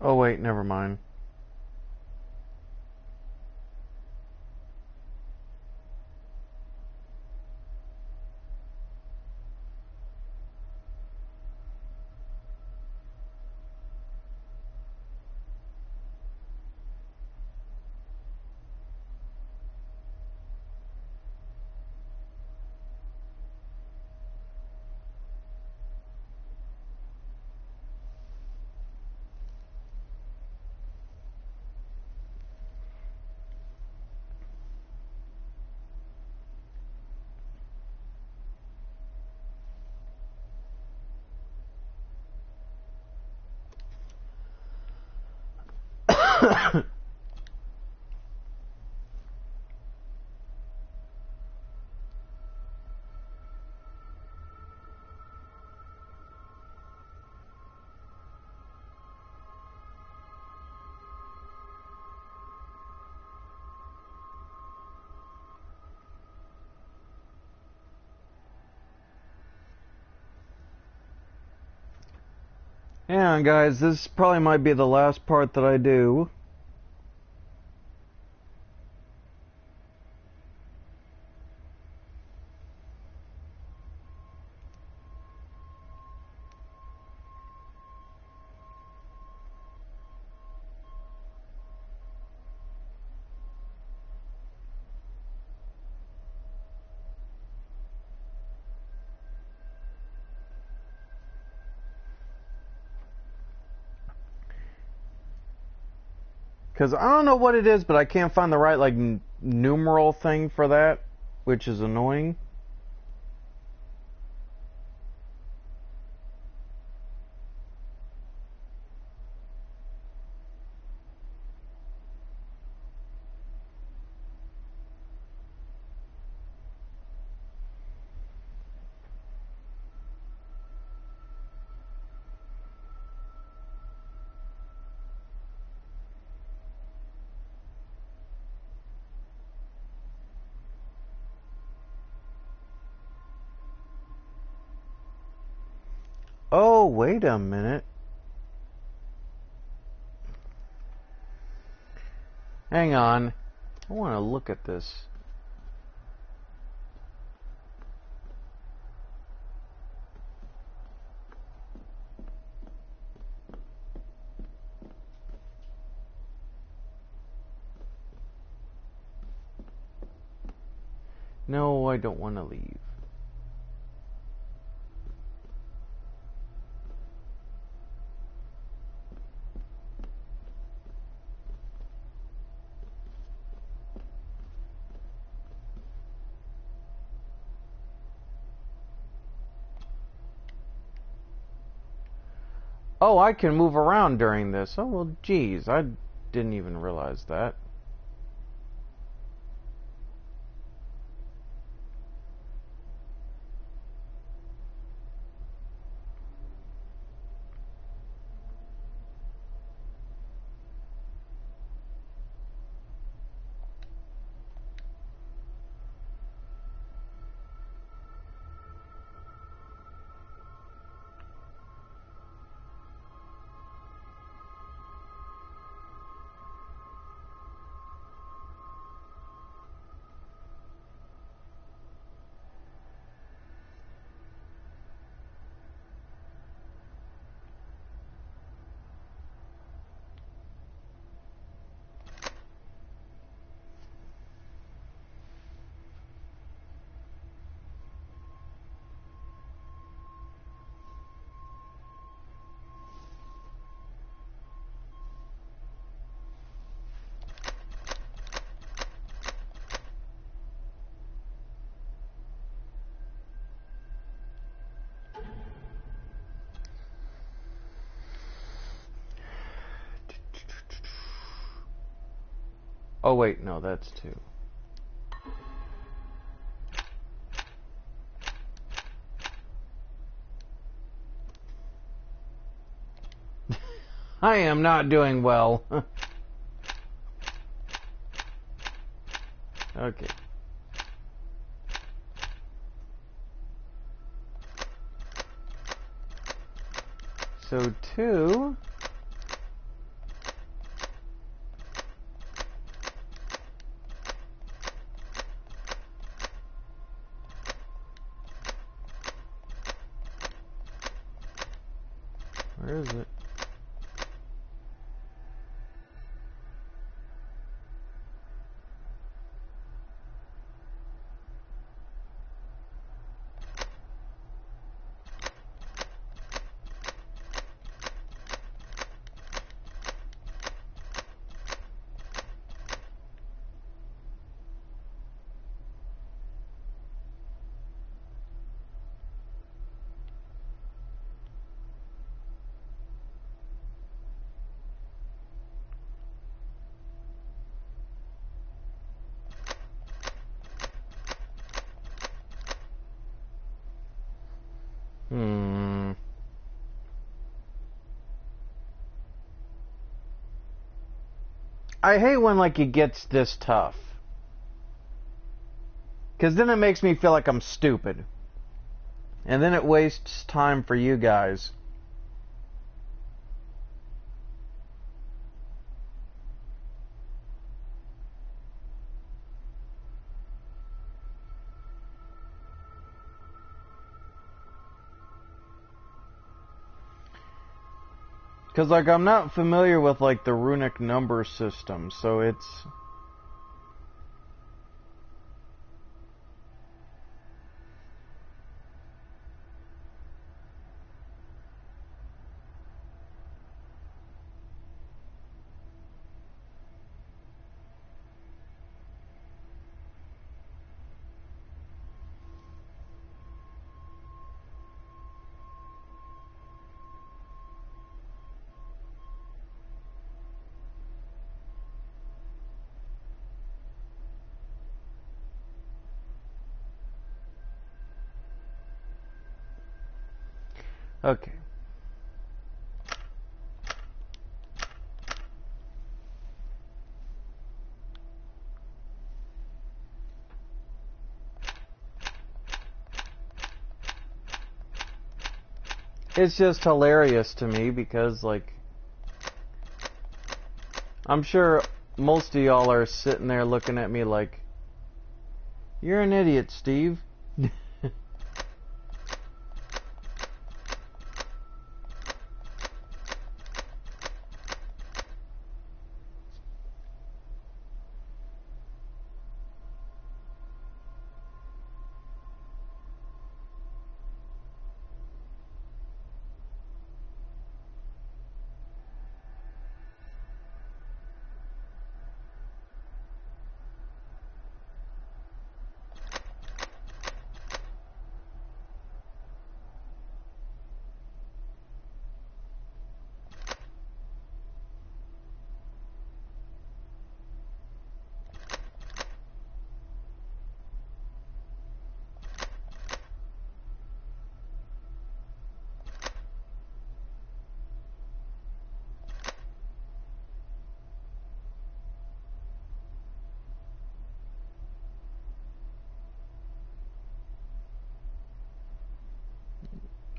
Oh wait, never mind. Hang on, guys, this probably might be the last part that I do. Because I don't know what it is, but I can't find the right, like, numeral thing for that, which is annoying. Oh, wait a minute. Hang on. I want to look at this. No, I don't want to leave. Oh, I can move around during this. Oh, well, geez, I didn't even realize that. Oh, wait, no, that's 2. I am not doing well. Okay. So 2. Where is it? I hate when, like, it gets this tough. Because then it makes me feel like I'm stupid. And then it wastes time for you guys. Because, like, I'm not familiar with, like, the runic number system, so it's... Okay. It's just hilarious to me because, like, I'm sure most of y'all are sitting there looking at me like, you're an idiot, Steve.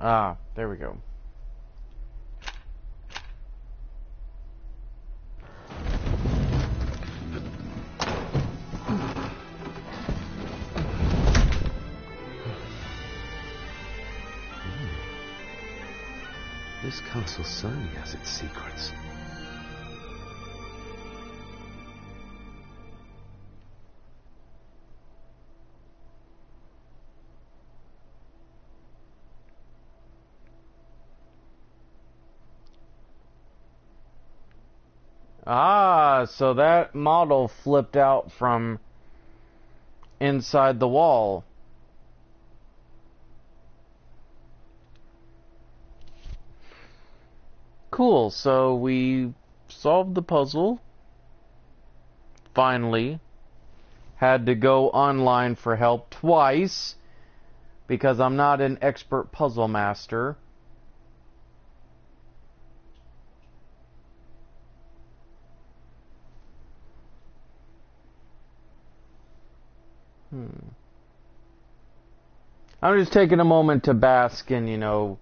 Ah, there we go. This castle certainly has its secrets. Ah, so that model flipped out from inside the wall. Cool, so we solved the puzzle. Finally. Had to go online for help twice because I'm not an expert puzzle master. I'm just taking a moment to bask in, you know,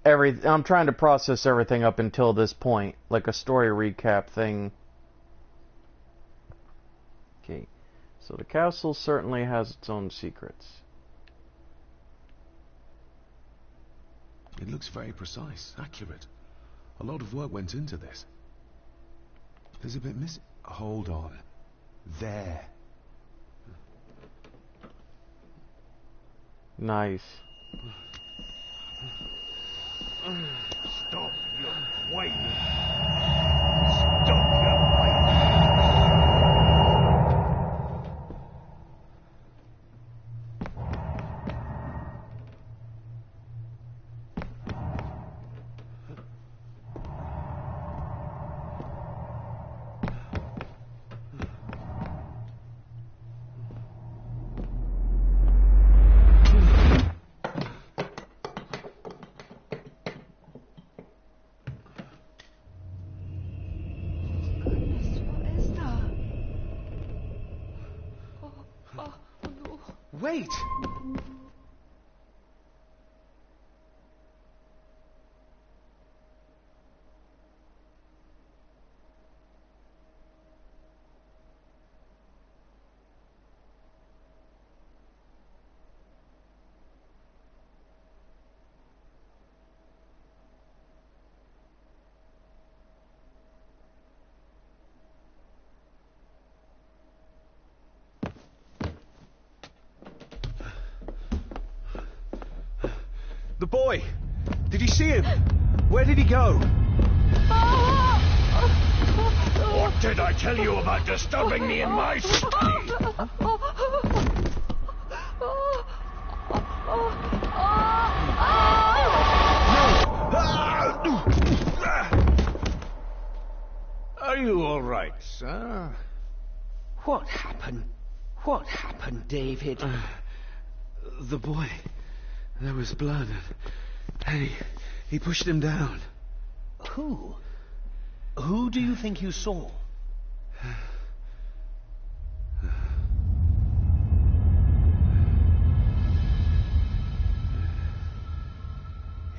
I'm trying to process everything up until this point, like a story recap thing. Okay, so the castle certainly has its own secrets. It looks very precise, accurate. A lot of work went into this. There's a bit missing. Hold on. There. Nice. Stop your whining. Stop your whining. Wait! The boy! Did you see him? Where did he go? What did I tell you about disturbing me in my study? Are you all right, sir? What happened? What happened, David? The boy. There was blood And he pushed him down. Who? Who do you think you saw?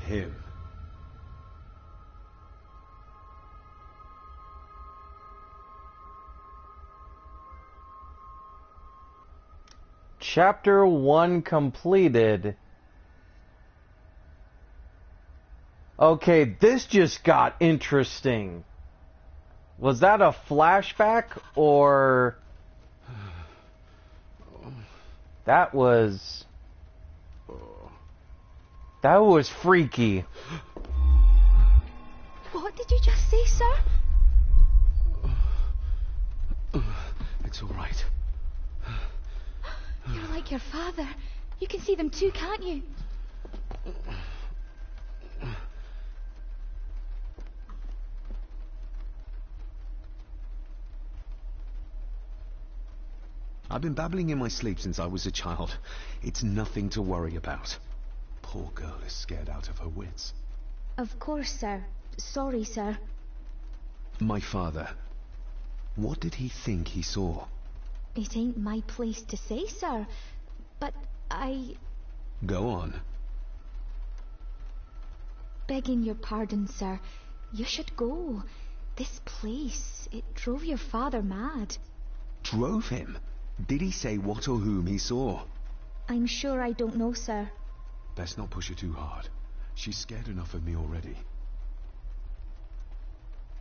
Him. Chapter 1 completed. Okay, this just got interesting. Was that a flashback, or... That was freaky. What did you just say, sir? It's all right. You're like your father. You can see them too, can't you? I've been babbling in my sleep since I was a child. It's nothing to worry about. Poor girl is scared out of her wits. Of course, sir. Sorry, sir. My father. What did he think he saw? It ain't my place to say, sir. But Go on. Begging your pardon, sir. You should go. This place, it drove your father mad. Drove him? Did he say what or whom he saw? I'm sure I don't know, sir. Best not push her too hard. She's scared enough of me already.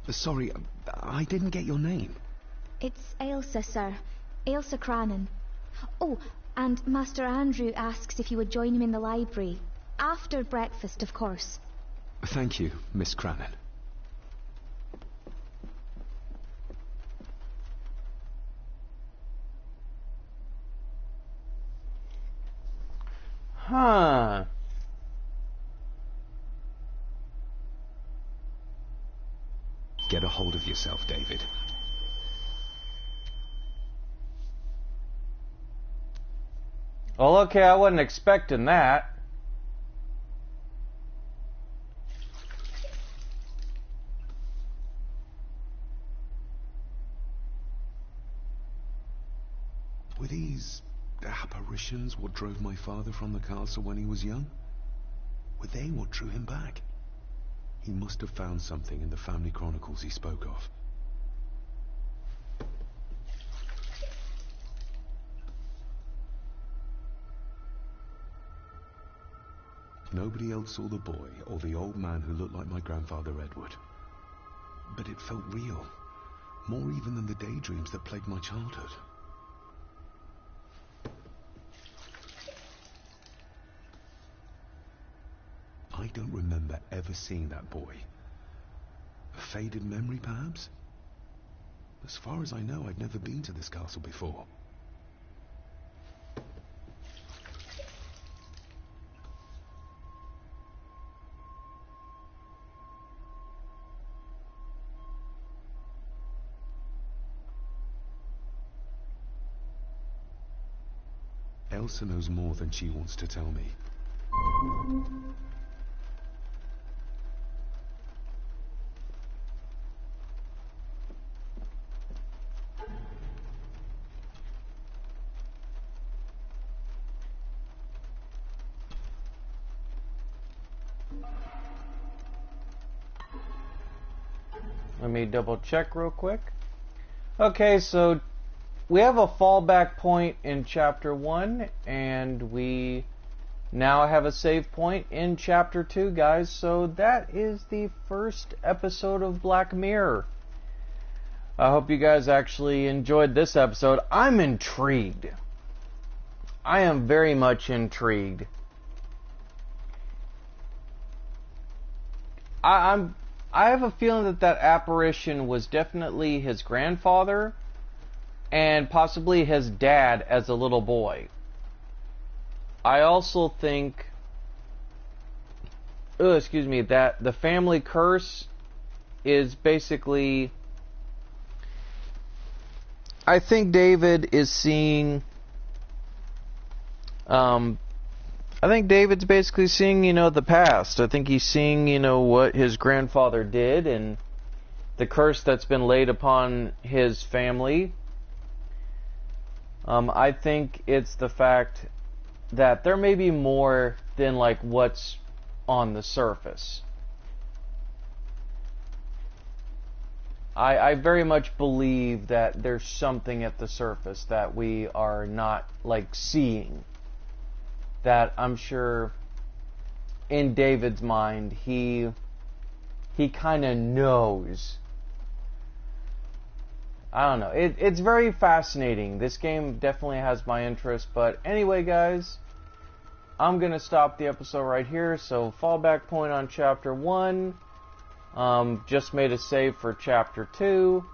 Sorry, I didn't get your name. It's Ailsa, sir. Ailsa Crannan. Oh, and Master Andrew asks if you would join him in the library. After breakfast, of course. Thank you, Miss Crannan. Huh. Get a hold of yourself, David. Well, okay, I wasn't expecting that. Were these apparitions what drove my father from the castle when he was young? Were they what drew him back? He must have found something in the family chronicles he spoke of. Nobody else saw the boy or the old man who looked like my grandfather Edward. But it felt real, more even than the daydreams that plagued my childhood. I don't remember ever seeing that boy. A faded memory, perhaps? As far as I know, I'd never been to this castle before. Ailsa knows more than she wants to tell me. Let me double check real quick. Okay, so we have a fallback point in Chapter 1, and we now have a save point in Chapter 2, guys. So that is the first episode of Black Mirror. I hope you guys actually enjoyed this episode. I'm intrigued. I am very much intrigued. I have a feeling that that apparition was definitely his grandfather and possibly his dad as a little boy. I also think, that the family curse is basically, I think David is seeing I think David's basically seeing, the past. I think he's seeing, what his grandfather did and the curse that's been laid upon his family. I think it's the fact that there may be more than, like, what's on the surface. I very much believe that there's something at the surface that we are not, like, seeing. That I'm sure in David's mind, he kind of knows. I don't know. It's very fascinating. This game definitely has my interest. But anyway, guys, I'm going to stop the episode right here. So, fallback point on Chapter 1. Just made a save for Chapter 2.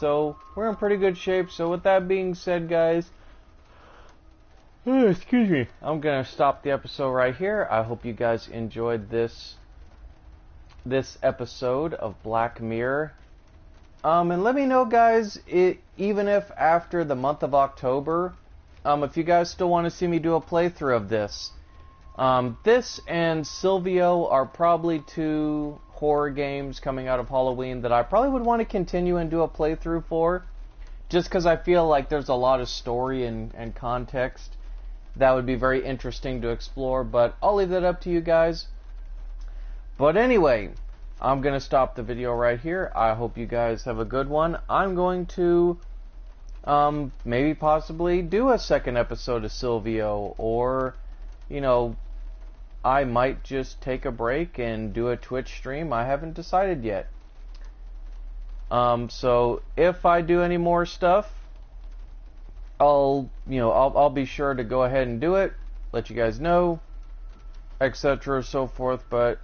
So, we're in pretty good shape. So, with that being said, guys, excuse me, I'm going to stop the episode right here. I hope you guys enjoyed this episode of Black Mirror. And let me know, guys, even if after the month of October, if you guys still want to see me do a playthrough of this. This and Silvio are probably two horror games coming out of Halloween that I probably would want to continue and do a playthrough for, just because I feel like there's a lot of story and context that would be very interesting to explore, but I'll leave that up to you guys. But anyway, I'm going to stop the video right here. I hope you guys have a good one. I'm going to maybe possibly do a second episode of Silvio, or, I might just take a break and do a Twitch stream. I haven't decided yet. So if I do any more stuff, I'll be sure to go ahead and do it, let you guys know, etc. so forth. But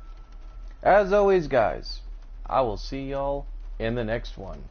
as always, guys, I will see y'all in the next one.